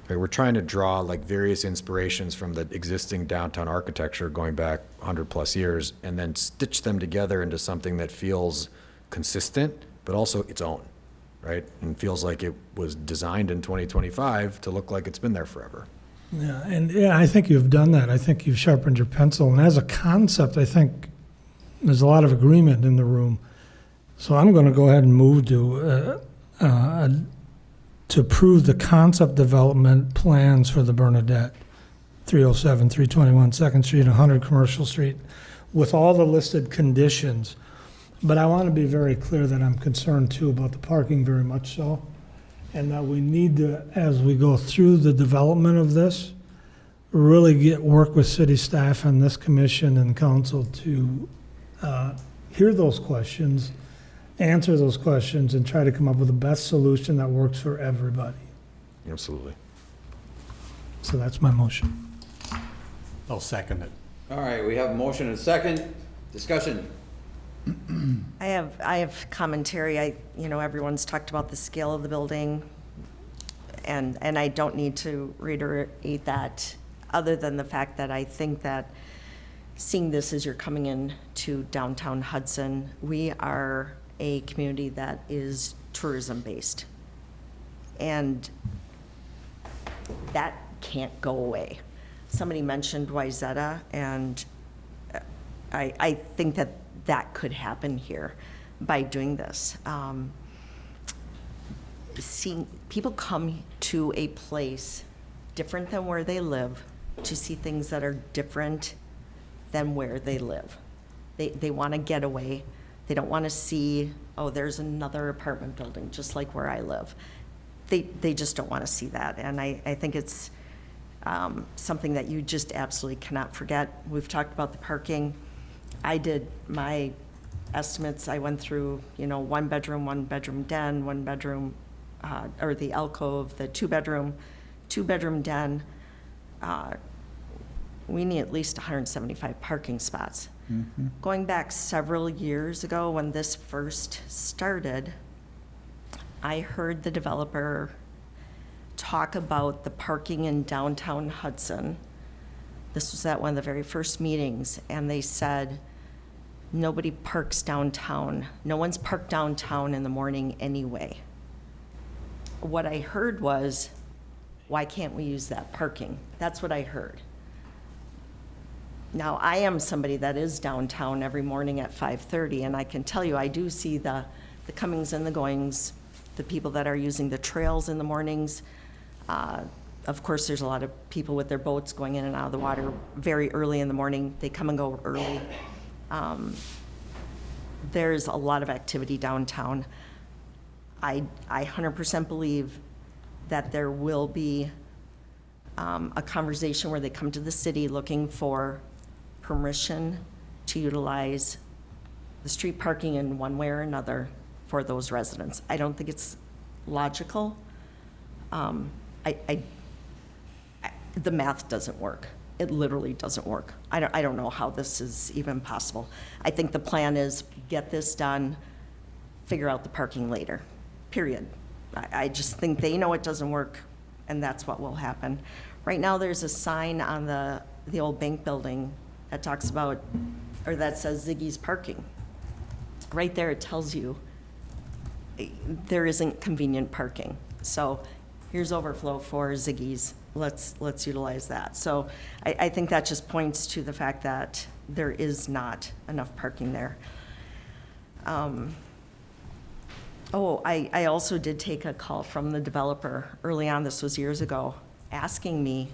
Right, we're trying to draw like various inspirations from the existing downtown architecture going back 100+ years and then stitch them together into something that feels consistent, but also its own, right? And feels like it was designed in 2025 to look like it's been there forever. Yeah, and yeah, I think you've done that. I think you've sharpened your pencil. And as a concept, I think there's a lot of agreement in the room. So I'm going to go ahead and move to approve the concept development plans for the Bernadette, 307, 321 Second Street, 100 Commercial Street, with all the listed conditions. But I want to be very clear that I'm concerned too about the parking, very much so. And that we need to, as we go through the development of this, really work with city staff and this commission and council to hear those questions, answer those questions, and try to come up with the best solution that works for everybody. Absolutely. So that's my motion. I'll second it. All right, we have a motion and a second. Discussion. I have commentary. Everyone's talked about the scale of the building, and I don't need to reiterate that, other than the fact that I think that seeing this as you're coming in to downtown Hudson, we are a community that is tourism-based, and that can't go away. Somebody mentioned Wayzata, and I think that could happen here by doing this. Seeing people come to a place different than where they live to see things that are different than where they live. They want to get away. They don't want to see, oh, there's another apartment building just like where I live. They just don't want to see that. And I think it's something that you just absolutely cannot forget. We've talked about the parking. I did my estimates. I went through, one bedroom den, one bedroom, or the alcove, the two bedroom den. We need at least 175 parking spots. Mm-hmm. Going back several years ago when this first started, I heard the developer talk about the parking in downtown Hudson. This was at one of the very first meetings, and they said, nobody parks downtown. No one's parked downtown in the morning anyway. What I heard was, why can't we use that parking? That's what I heard. Now, I am somebody that is downtown every morning at 5:30, and I can tell you, I do see the comings and the goings, the people that are using the trails in the mornings. Of course, there's a lot of people with their boats going in and out of the water very early in the morning. They come and go early. There's a lot of activity downtown. I 100% believe that there will be a conversation where they come to the city looking for permission to utilize the street parking in one way or another for those residents. I don't think it's logical. The math doesn't work. It literally doesn't work. I don't know how this is even possible. I think the plan is get this done, figure out the parking later, period. I just think they know it doesn't work, and that's what will happen. Right now, there's a sign on the old bank building that talks about, or that says Ziggy's parking. Right there, it tells you there isn't convenient parking. So here's overflow for Ziggy's. Let's utilize that. So I think that just points to the fact that there is not enough parking there. Oh, I also did take a call from the developer early on, this was years ago, asking me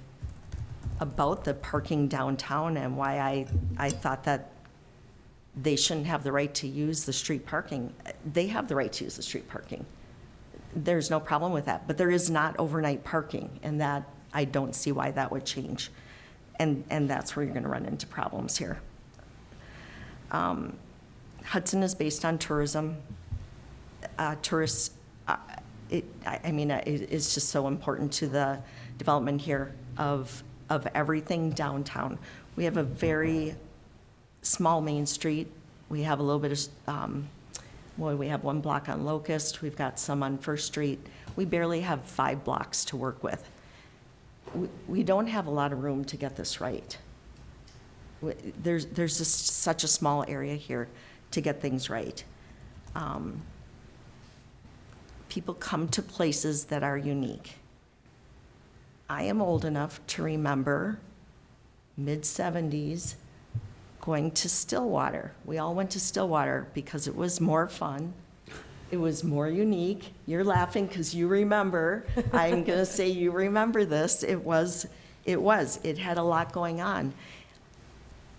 about the parking downtown and why I thought that they shouldn't have the right to use the street parking. They have the right to use the street parking. There's no problem with that, but there is not overnight parking, and that, I don't see why that would change. And that's where you're gonna run into problems here. Hudson is based on tourism. Tourists, it's just so important to the development here of everything downtown. We have a very small main street. We have a little bit of, we have one block on Locust. We've got some on First Street. We barely have 5 blocks to work with. We don't have a lot of room to get this right. There's just such a small area here to get things right. People come to places that are unique. I am old enough to remember mid-70s going to Stillwater. We all went to Stillwater because it was more fun. It was more unique. You're laughing because you remember. I'm going to say you remember this. It had a lot going on.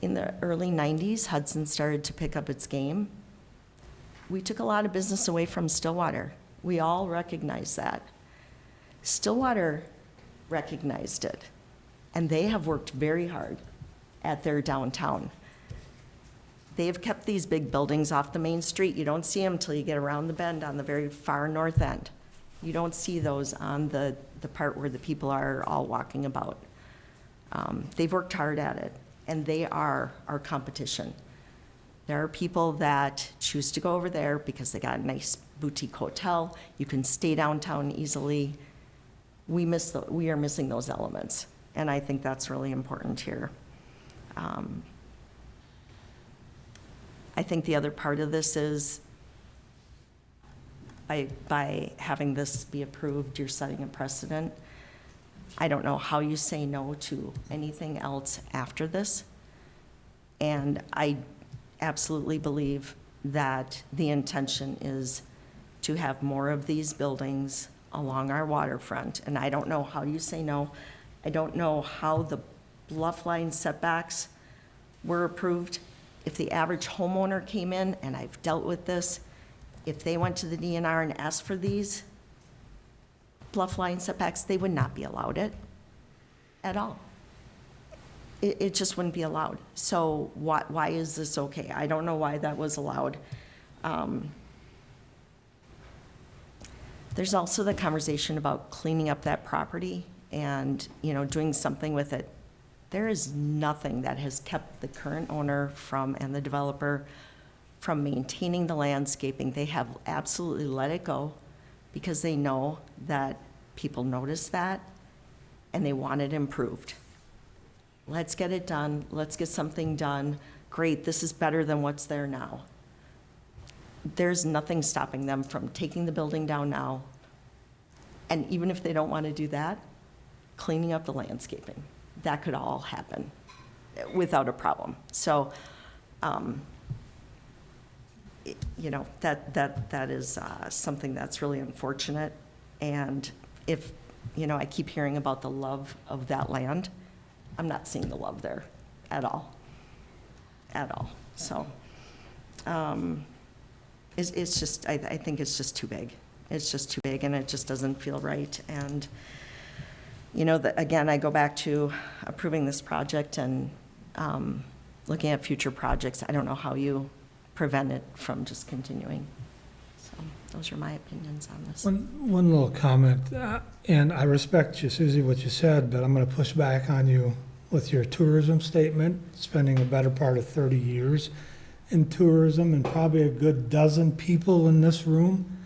In the early 90s, Hudson started to pick up its game. We took a lot of business away from Stillwater. We all recognize that. Stillwater recognized it, and they have worked very hard at their downtown. They have kept these big buildings off the main street. You don't see them until you get around the bend on the very far north end. You don't see those on the part where the people are all walking about. They've worked hard at it, and they are our competition. There are people that choose to go over there because they got a nice boutique hotel. You can stay downtown easily. We are missing those elements, and I think that's really important here. I think the other part of this is by having this be approved, you're setting a precedent. I don't know how you say no to anything else after this. And I absolutely believe that the intention is to have more of these buildings along our waterfront. And I don't know how you say no. I don't know how the bluff line setbacks were approved. If the average homeowner came in, and I've dealt with this, if they went to the DNR and asked for these bluff line setbacks, they would not be allowed it at all. It just wouldn't be allowed. So why is this okay? I don't know why that was allowed. There's also the conversation about cleaning up that property and, doing something with it. There is nothing that has kept the current owner and the developer from maintaining the landscaping. They have absolutely let it go because they know that people notice that and they want it improved. Let's get it done. Let's get something done. Great, this is better than what's there now. There's nothing stopping them from taking the building down now, and even if they don't want to do that, cleaning up the landscaping. That could all happen without a problem. So, that is something that's really unfortunate. And if, I keep hearing about the love of that land, I'm not seeing the love there at all. So, it's just, I think it's just too big. It's just too big, and it just doesn't feel right. And, again, I go back to approving this project and looking at future projects. I don't know how you prevent it from just continuing. So those are my opinions on this. One little comment, and I respect you, Susie, what you said, but I'm going to push back on you with your tourism statement, spending a better part of 30 years in tourism, and probably a good dozen people in this room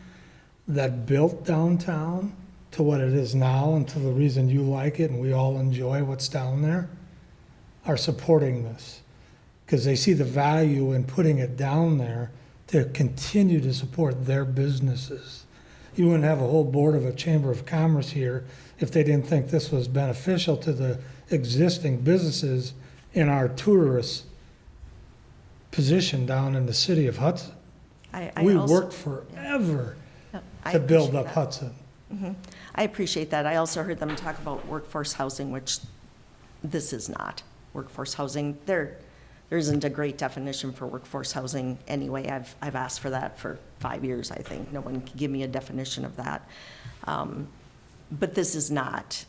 that built downtown to what it is now and to the reason you like it and we all enjoy what's down there are supporting this because they see the value in putting it down there to continue to support their businesses. You wouldn't have a whole board of a Chamber of Commerce here if they didn't think this was beneficial to the existing businesses in our tourist position down in the city of Hudson. We worked forever to build up Hudson. I appreciate that. I also heard them talk about workforce housing, which this is not. Workforce housing, there isn't a great definition for workforce housing anyway. I've asked for that for 5 years, I think. No one can give me a definition of that. But this is not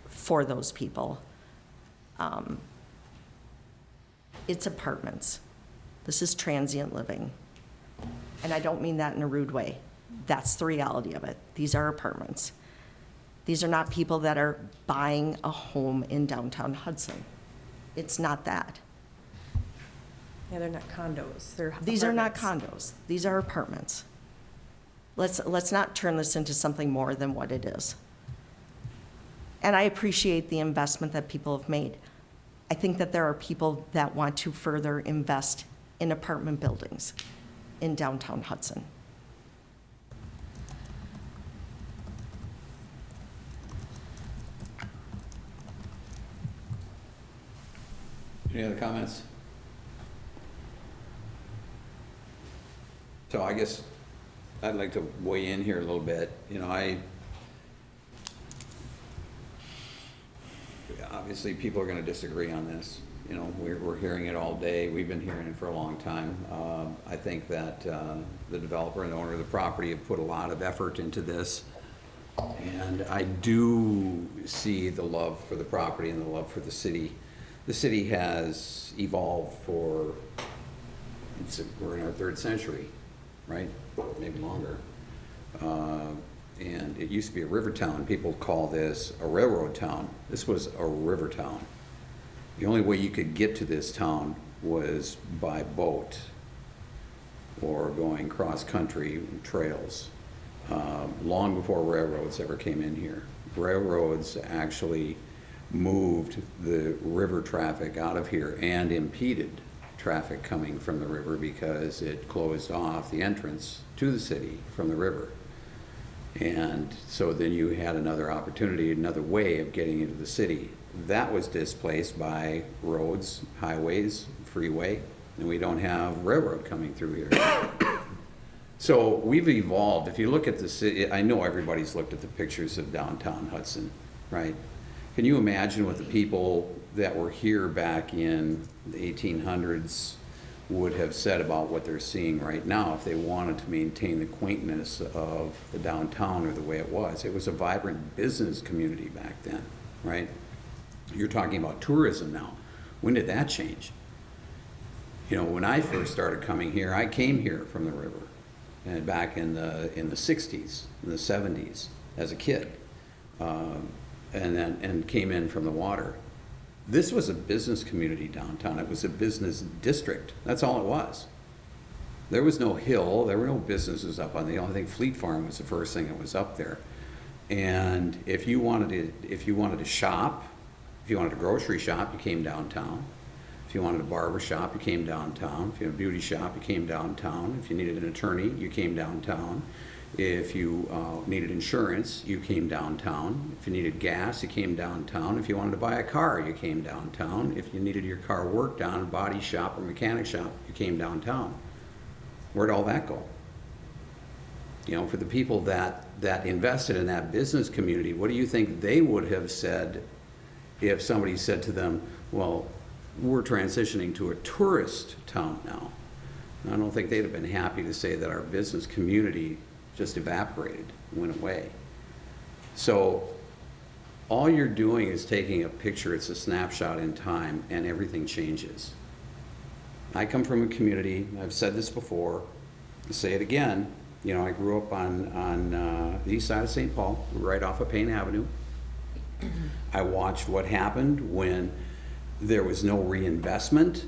for those people. It's apartments. This is transient living. And I don't mean that in a rude way. That's the reality of it. These are apartments. These are not people that are buying a home in downtown Hudson. It's not that. Yeah, they're not condos, they're These are not apartments. condos. These are apartments. Let's not turn this into something more than what it is. And I appreciate the investment that people have made. I think that there are people that want to further invest in apartment buildings in downtown Hudson. Any other comments? So I guess I'd like to weigh in here a little bit. You know, obviously people are going to disagree on this. You know, we're hearing it all day. We've been hearing it for a long time. I think that the developer and the owner of the property have put a lot of effort into this. And I do see the love for the property and the love for the city. The city has evolved we're in our 3rd century, right? Maybe longer. And it used to be a river town. People call this a railroad town. This was a river town. The only way you could get to this town was by boat or going cross-country trails, long before railroads ever came in here. Railroads actually moved the river traffic out of here and impeded traffic coming from the river because it closed off the entrance to the city from the river. And so then you had another opportunity, another way of getting into the city. That was displaced by roads, highways, freeway, and we don't have railroad coming through here. So we've evolved. If you look at the city, I know everybody's looked at the pictures of downtown Hudson, right? Can you imagine what the people that were here back in the 1800s would have said about what they're seeing right now if they wanted to maintain the quaintness of the downtown or the way it was? It was a vibrant business community back then, right? You're talking about tourism now. When did that change? You know, when I first started coming here, I came here from the river, and back in the 60s, in the 70s, as a kid, and came in from the water. This was a business community downtown. It was a business district. That's all it was. There was no hill. There were no businesses up on the hill. I think Fleet Farm was the first thing that was up there. And if you wanted to shop, if you wanted a grocery shop, you came downtown. If you wanted a barber shop, you came downtown. If you had a beauty shop, you came downtown. If you needed an attorney, you came downtown. If you needed insurance, you came downtown. If you needed gas, you came downtown. If you wanted to buy a car, you came downtown. If you needed your car worked on, a body shop or mechanic shop, you came downtown. Where'd all that go? You know, for the people that invested in that business community, what do you think they would have said if somebody said to them, well, we're transitioning to a tourist town now? I don't think they'd have been happy to say that our business community just evaporated, went away. So all you're doing is taking a picture, it's a snapshot in time, and everything changes. I come from a community, I've said this before, I'll say it again, you know, I grew up on the east side of St. Paul, right off of Payne Avenue. I watched what happened when there was no reinvestment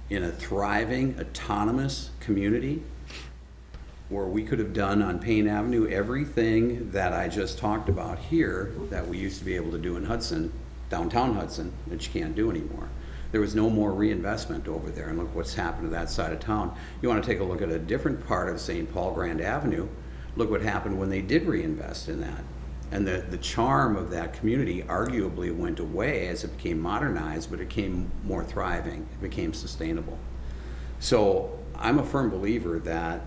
in a thriving, autonomous community where we could have done on Payne Avenue everything that I just talked about here that we used to be able to do in Hudson, downtown Hudson, that you can't do anymore. There was no more reinvestment over there, and look what's happened to that side of town. You want to take a look at a different part of St. Paul Grand Avenue, look what happened when they did reinvest in that. And the charm of that community arguably went away as it became modernized, but it became more thriving, it became sustainable. So I'm a firm believer that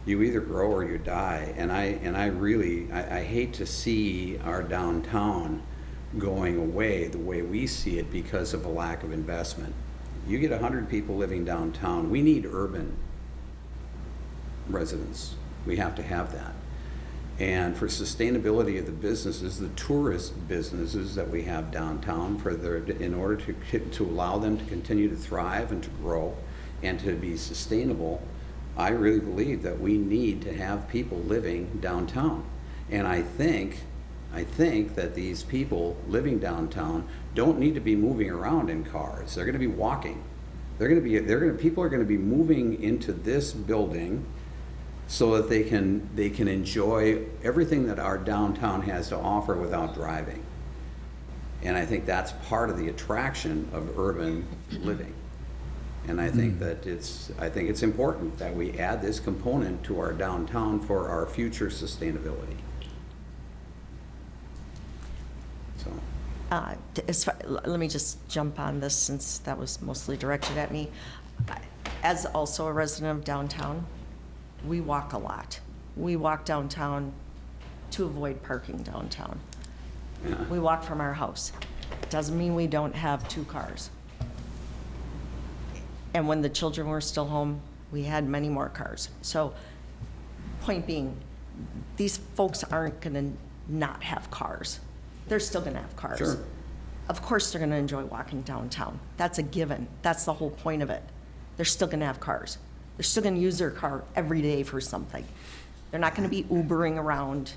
You either grow or you die. And I really hate to see our downtown going away the way we see it because of a lack of investment. You get 100 people living downtown, we need urban residents. We have to have that. And for sustainability of the businesses, the tourist businesses that we have downtown, in order to allow them to continue to thrive and to grow and to be sustainable, I really believe that we need to have people living downtown. And I think that these people living downtown don't need to be moving around in cars. They're going to be walking. People are going to be moving into this building so that they can enjoy everything that our downtown has to offer without driving. And I think that's part of the attraction of urban living. And I think that it's important that we add this component to our downtown for our future sustainability. So. Let me just jump on this since that was mostly directed at me. As also a resident of downtown, we walk a lot. We walk downtown to avoid parking downtown. Yeah. We walk from our house. Doesn't mean we don't have 2 cars. And when the children were still home, we had many more cars. So, point being, these folks aren't gonna not have cars. They're still gonna have cars. Sure. Of course they're gonna enjoy walking downtown. That's a given. That's the whole point of it. They're still gonna have cars. They're still gonna use their car every day for something. They're not gonna be Ubering around.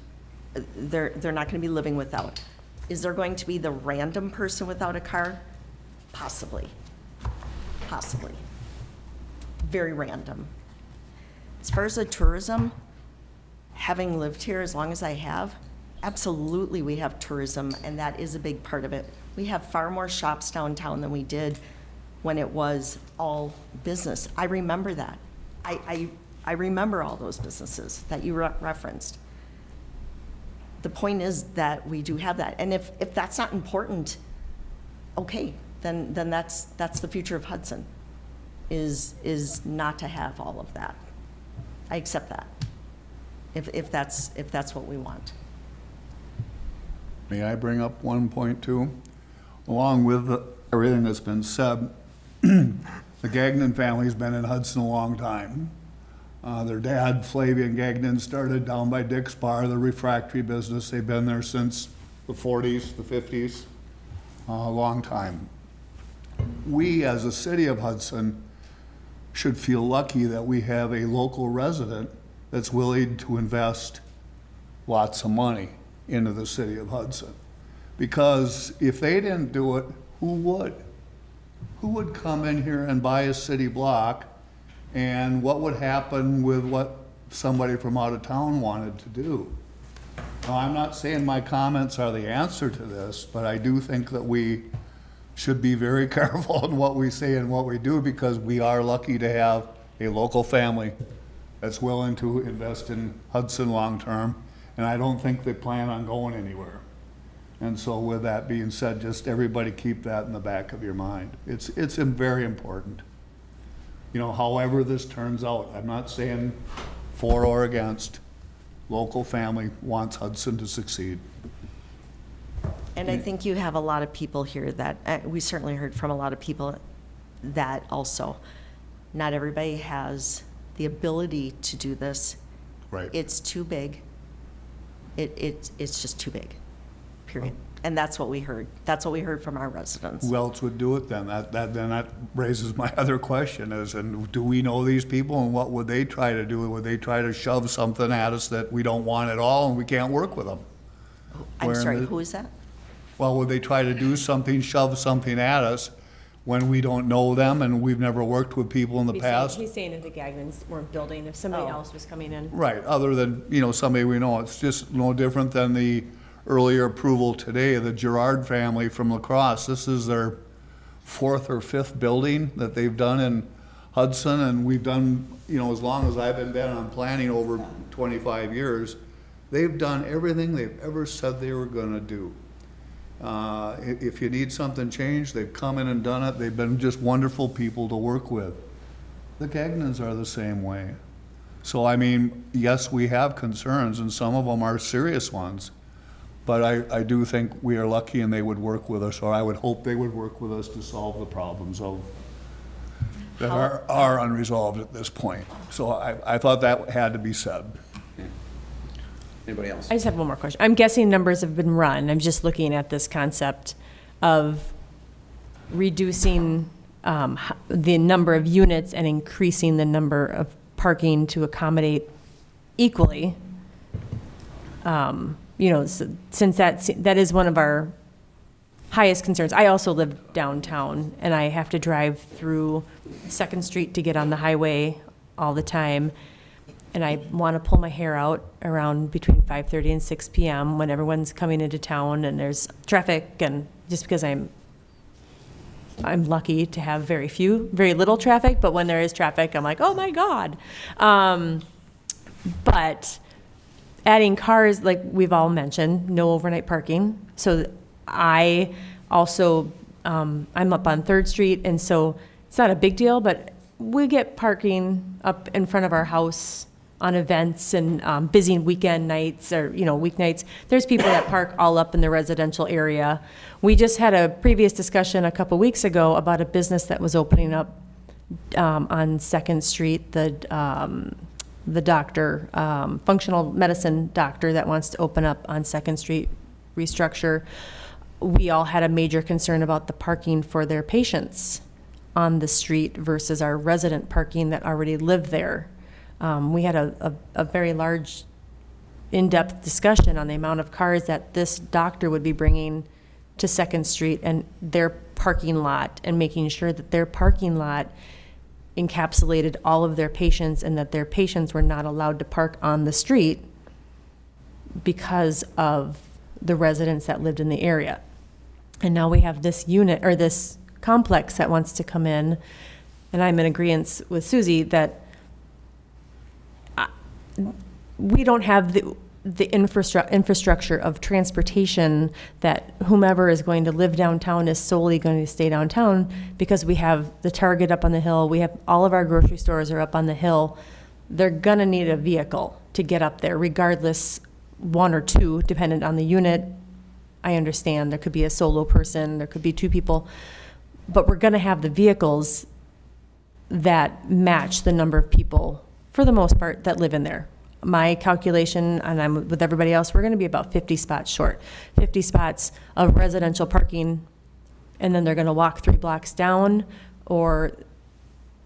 They're not gonna be living without. Is there going to be the random person without a car? Possibly. Possibly. Very random. As far as the tourism, having lived here as long as I have, absolutely we have tourism, and that is a big part of it. We have far more shops downtown than we did when it was all business. I remember that. I remember all those businesses that you referenced. The point is that we do have that. And if that's not important, okay, then that's the future of Hudson, is not to have all of that. I accept that, if that's what we want. May I bring up one point too? Along with everything that's been said, the Gagnon family's been in Hudson a long time. Their dad, Flavian Gagnon, started down by Dick's Bar, the refractory business. They've been there since the 40s, the 50s, a long time. We, as a city of Hudson, should feel lucky that we have a local resident that's willing to invest lots of money into the city of Hudson. Because if they didn't do it, who would? Who would come in here and buy a city block? And what would happen with what somebody from out of town wanted to do? Now, I'm not saying my comments are the answer to this, but I do think that we should be very careful in what we say and what we do, because we are lucky to have a local family that's willing to invest in Hudson long-term, and I don't think they plan on going anywhere. And so with that being said, just everybody keep that in the back of your mind. It's very important. You know, however this turns out, I'm not saying for or against. Local family wants Hudson to succeed. And I think you have a lot of people here that, we certainly heard from a lot of people that also, not everybody has the ability to do this. Right. It's too big. It's just too big, period. And that's what we heard. That's what we heard from our residents. Who else would do it then? That raises my other question is, and do we know these people, and what would they try to do? Would they try to shove something at us that we don't want at all and we can't work with them? I'm sorry, who is that? Well, would they try to do something, shove something at us when we don't know them and we've never worked with people in the past? He's saying if the Gagnons weren't building, if somebody else was coming in. Right, other than, somebody we know. It's just no different than the earlier approval today, the Gerard family from La Crosse. This is their 4th or 5th building that they've done in Hudson, and we've done, as long as I've been on planning, over 25 years, they've done everything they've ever said they were gonna do. If you need something changed, they've come in and done it. They've been just wonderful people to work with. The Gagnons are the same way. So I mean, yes, we have concerns, and some of them are serious ones, but I do think we are lucky and they would work with us, or I would hope they would work with us to solve the problems that are unresolved at this point. So I thought that had to be said. Anybody else? I just have one more question. I'm guessing numbers have been run. I'm just looking at this concept of reducing the number of units and increasing the number of parking to accommodate equally. Since that is one of our highest concerns. I also live downtown, and I have to drive through 2nd Street to get on the highway all the time. And I want to pull my hair out around between 5:30 and 6 p.m. when everyone's coming into town and there's traffic, and just because I'm lucky to have very little traffic, but when there is traffic, I'm like, oh my God. But adding cars, like we've all mentioned, no overnight parking. So I also, I'm up on 3rd Street, and so it's not a big deal, but we get parking up in front of our house on events and busy weekend nights or, weeknights. There's people that park all up in the residential area. We just had a previous discussion a couple weeks ago about a business that was opening up on 2nd Street, the doctor, functional medicine doctor that wants to open up on 2nd Street, restructure. We all had a major concern about the parking for their patients on the street versus our resident parking that already live there. We had a very large, in-depth discussion on the amount of cars that this doctor would be bringing to 2nd Street and their parking lot, and making sure that their parking lot encapsulated all of their patients and that their patients were not allowed to park on the street because of the residents that lived in the area. And now we have this unit or this complex that wants to come in, and I'm in agreement with Susie that we don't have the infrastructure of transportation that whomever is going to live downtown is solely going to stay downtown, because we have the Target up on the hill, we have all of our grocery stores are up on the hill. They're gonna need a vehicle to get up there, regardless, one or two, dependent on the unit. I understand there could be a solo person, there could be 2 people, but we're gonna have the vehicles that match the number of people, for the most part, that live in there. My calculation, and I'm with everybody else, we're gonna be about 50 spots short. 50 spots of residential parking, and then they're gonna walk 3 blocks down, or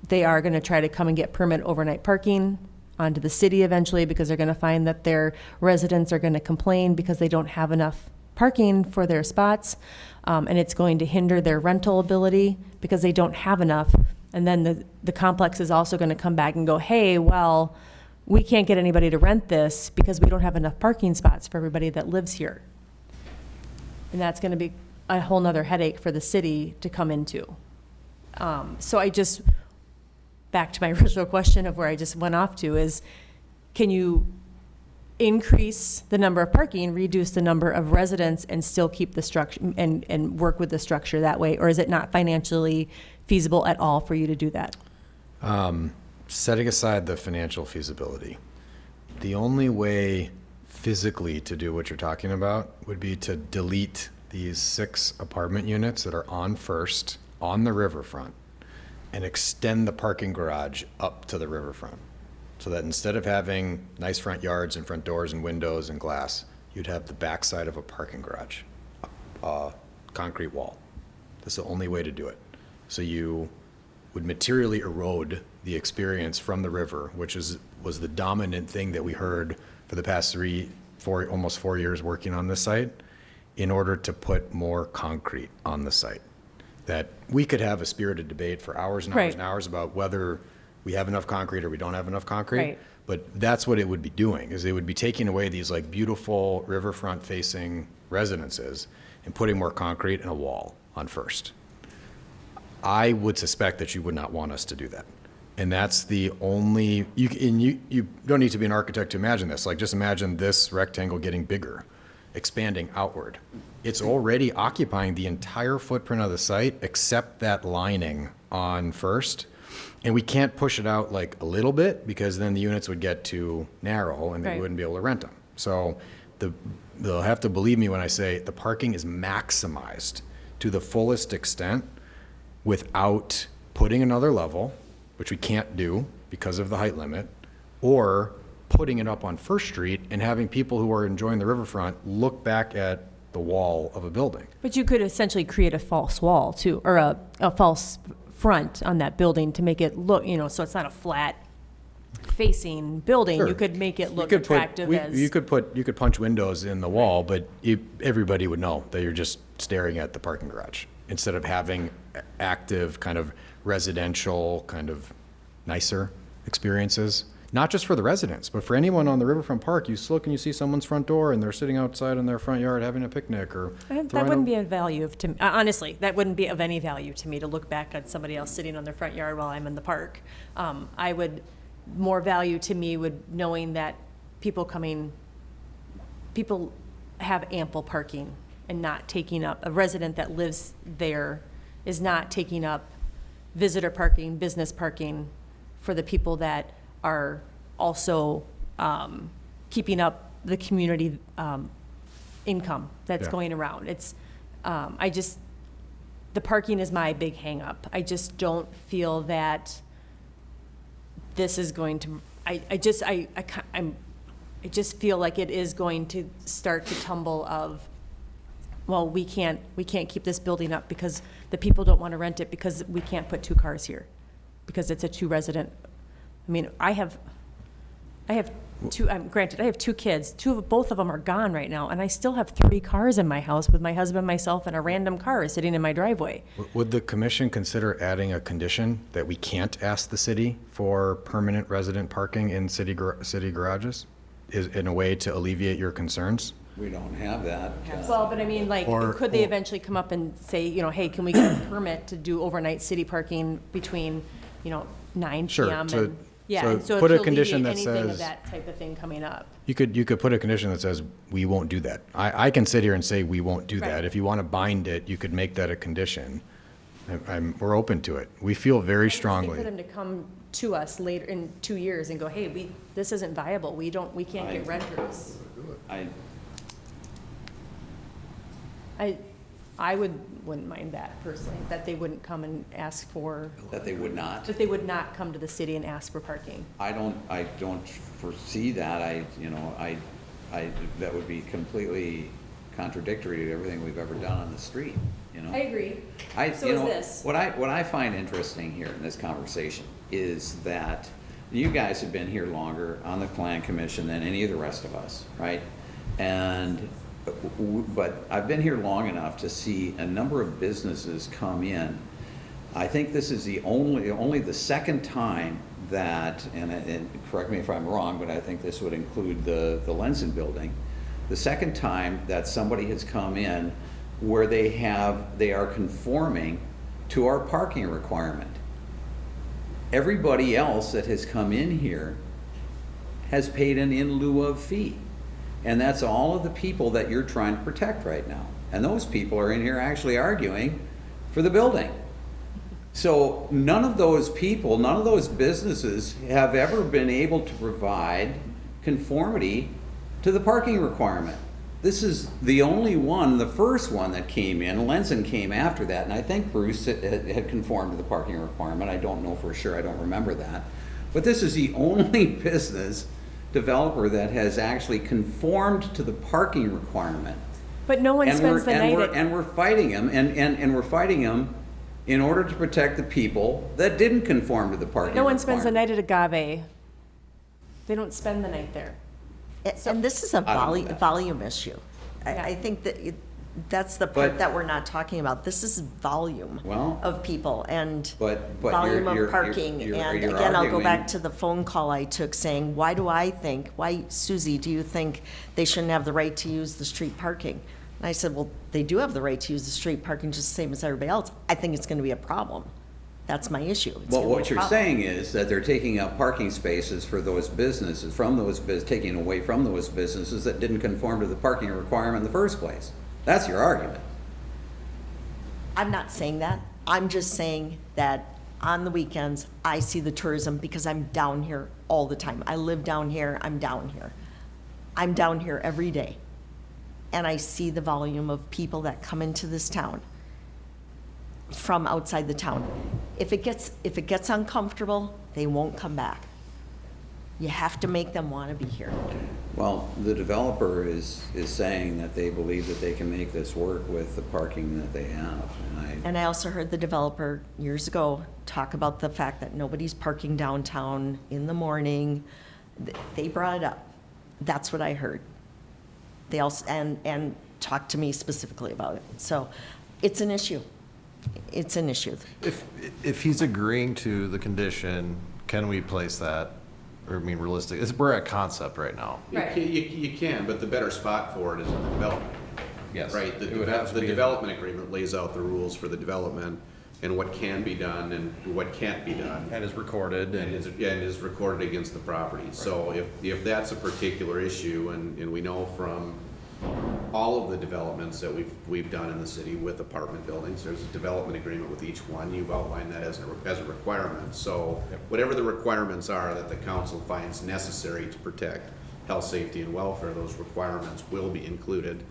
they are gonna try to come and get permit overnight parking onto the city eventually, because they're gonna find that their residents are gonna complain because they don't have enough parking for their spots, and it's going to hinder their rental ability because they don't have enough. And then the complex is also going to come back and go, hey, well, we can't get anybody to rent this because we don't have enough parking spots for everybody that lives here. And that's going to be a whole nother headache for the city to come into. So back to my original question of where I just went off to is, can you increase the number of parking, reduce the number of residents, and still keep the structure and work with the structure that way? Or is it not financially feasible at all for you to do that? Setting aside the financial feasibility, the only way physically to do what you're talking about would be to delete these 6 apartment units that are on First, on the riverfront, and extend the parking garage up to the riverfront. So that instead of having nice front yards and front doors and windows and glass, you'd have the backside of a parking garage, a concrete wall. That's the only way to do it. So you would materially erode the experience from the river, which was the dominant thing that we heard for the past almost 4 years working on this site, in order to put more concrete on the site. That we could have a spirited debate for hours and hours and hours about whether we have enough concrete or we don't have enough concrete. Right. But that's what it would be doing, is it would be taking away these like beautiful riverfront facing residences and putting more concrete and a wall on First. I would suspect that you would not want us to do that. And that's the only, you don't need to be an architect to imagine this. Like, just imagine this rectangle getting bigger, expanding outward. It's already occupying the entire footprint of the site except that lining on First. And we can't push it out like a little bit because then the units would get too narrow and they Right. wouldn't be able to rent them. So they'll have to believe me when I say the parking is maximized to the fullest extent without putting another level, which we can't do because of the height limit, or putting it up on First Street and having people who are enjoying the riverfront look back at the wall of a building. But you could essentially create a false wall too, or a false front on that building to make it look, so it's not a flat facing building. Sure. You could make it look You could put- attractive as. You could punch windows in the wall, but everybody would know that you're just staring at the parking garage instead of having active kind of residential, kind of nicer experiences. Not just for the residents, but for anyone on the Riverfront Park. You look and you see someone's front door and they're sitting outside in their front yard having a picnic or That throwing wouldn't a- be a value honestly, that wouldn't be of any value to me to look back at somebody else sitting on their front yard while I'm in the park. More value to me would knowing that people have ample parking and not taking up, a resident that lives there is not taking up visitor parking, business parking for the people that are also keeping up the community income that's Yeah. going around. It's, the parking is my big hangup. I just don't feel that this is going to, I just feel like it is going to start to tumble of, well, we can't keep this building up because the people don't want to rent it because we can't put 2 cars here because it's a 2 resident. I mean, I have 2, granted, I have 2 kids. Both of them are gone right now, and I still have 3 cars in my house with my husband, myself, and a random car sitting in my driveway. Would the commission consider adding a condition that we can't ask the city for permanent resident parking in city garages? In a way to alleviate your concerns? We don't have that. Well, but I mean, like, could they eventually come up and say, hey, can we get a permit to do overnight city parking between, 9 Sure, PM? so- and yeah, so and so put a to condition alleviate that anything of says- that type of thing coming up. You could put a condition that says, we won't do that. I can sit here and say, we won't do that. Right. If you want to bind it, you could make that a condition. We're open to it. We feel very For strongly. them to come to us later in 2 years and go, hey, this isn't viable. We can't get renters. I wouldn't mind that personally, that they wouldn't come and ask for, That they would not. that they would not come to the city and ask for parking. I don't foresee that. That would be completely contradictory to everything we've ever done on the street, I agree. So is this. What I find interesting here in this conversation is that you guys have been here longer on the plan commission than any of the rest of us, right? But I've been here long enough to see a number of businesses come in. I think this is only the second time that, and correct me if I'm wrong, but I think this would include the Lenzen building, the second time that somebody has come in where they are conforming to our parking requirement. Everybody else that has come in here has paid an in lieu of fee. And that's all of the people that you're trying to protect right now. And those people are in here actually arguing for the building. So none of those people, none of those businesses have ever been able to provide conformity to the parking requirement. This is the only one, the first one that came in. Lenzen came after that, and I think Bruce had conformed to the parking requirement. I don't know for sure, I don't remember that. But this is the only business developer that has actually conformed to the parking requirement. But no one spends the night And we're fighting them, and we're fighting them in order to protect the people that didn't conform to the parking requirement. No one spends the night at Agave. They don't spend the night there. And this is a I don't know that. volume issue. I think that that's the part that we're not talking about. This is volume of people and but volume you're- of parking. you're And again, I'll go arguing- back to the phone call I took saying, why, Susie, do you think they shouldn't have the right to use the street parking? And I said, well, they do have the right to use the street parking just the same as everybody else. I think it's going to be a problem. That's my issue. It's Well, gonna be what a you're problem. saying is that they're taking up parking spaces for those businesses, taking away from those businesses that didn't conform to the parking requirement in the first place. That's your argument. I'm not saying that. I'm just saying that on the weekends, I see the tourism because I'm down here all the time. I live down here, I'm down here. I'm down here every day. And I see the volume of people that come into this town from outside the town. If it gets uncomfortable, they won't come back. You have to make them want to be here. Well, the developer is saying that they believe that they can make this work with the parking that they have. And I also heard the developer years ago talk about the fact that nobody's parking downtown in the morning. They brought it up. That's what I heard. They also, and talked to me specifically about it. So it's an issue. It's an issue. If he's agreeing to the condition, can we place that? Or, I mean, realistic, we're at concept right now. You can, but the better spot for it is in the development. Yes. Right, the It would have to be- development agreement lays out the rules for the development and what can be done and what can't be done. And is recorded And is recorded against the property. So if that's a particular issue, and we know from all of the developments that we've done in the city with apartment buildings, there's a development agreement with each one. You've outlined that as a requirement. So whatever the requirements are that the council finds necessary to protect health, safety, and welfare, those requirements will be included,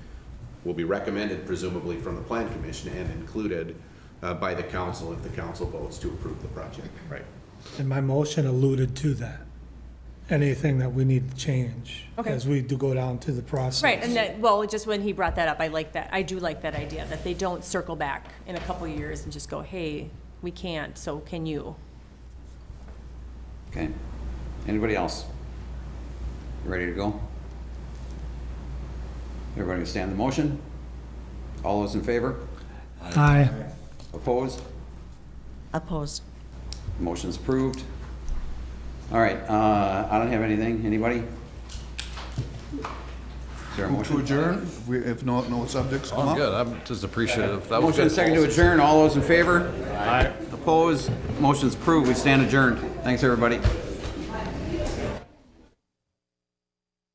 will be recommended presumably from the plan commission and included by the council if the council votes to approve the project. Right. And my motion alluded to that. Anything that we need to change Okay. as we do go down to the process. Right, and that, well, just when he brought that up, I like that. I do like that idea, that they don't circle back in a couple of years and just go, hey, we can't, so can you? Okay. Anybody else? Ready to go? Everybody understand the motion? All those in favor? Aye. Opposed? Opposed. Motion's approved. All right, I don't have anything. Anybody? Is there a Move to motion? adjourn, if no subjects come I'm up. good, I'm just appreciative. That was Motion good. second to adjourn. All those in favor? Aye. Opposed? Motion's approved. We stand adjourned. Thanks, everybody.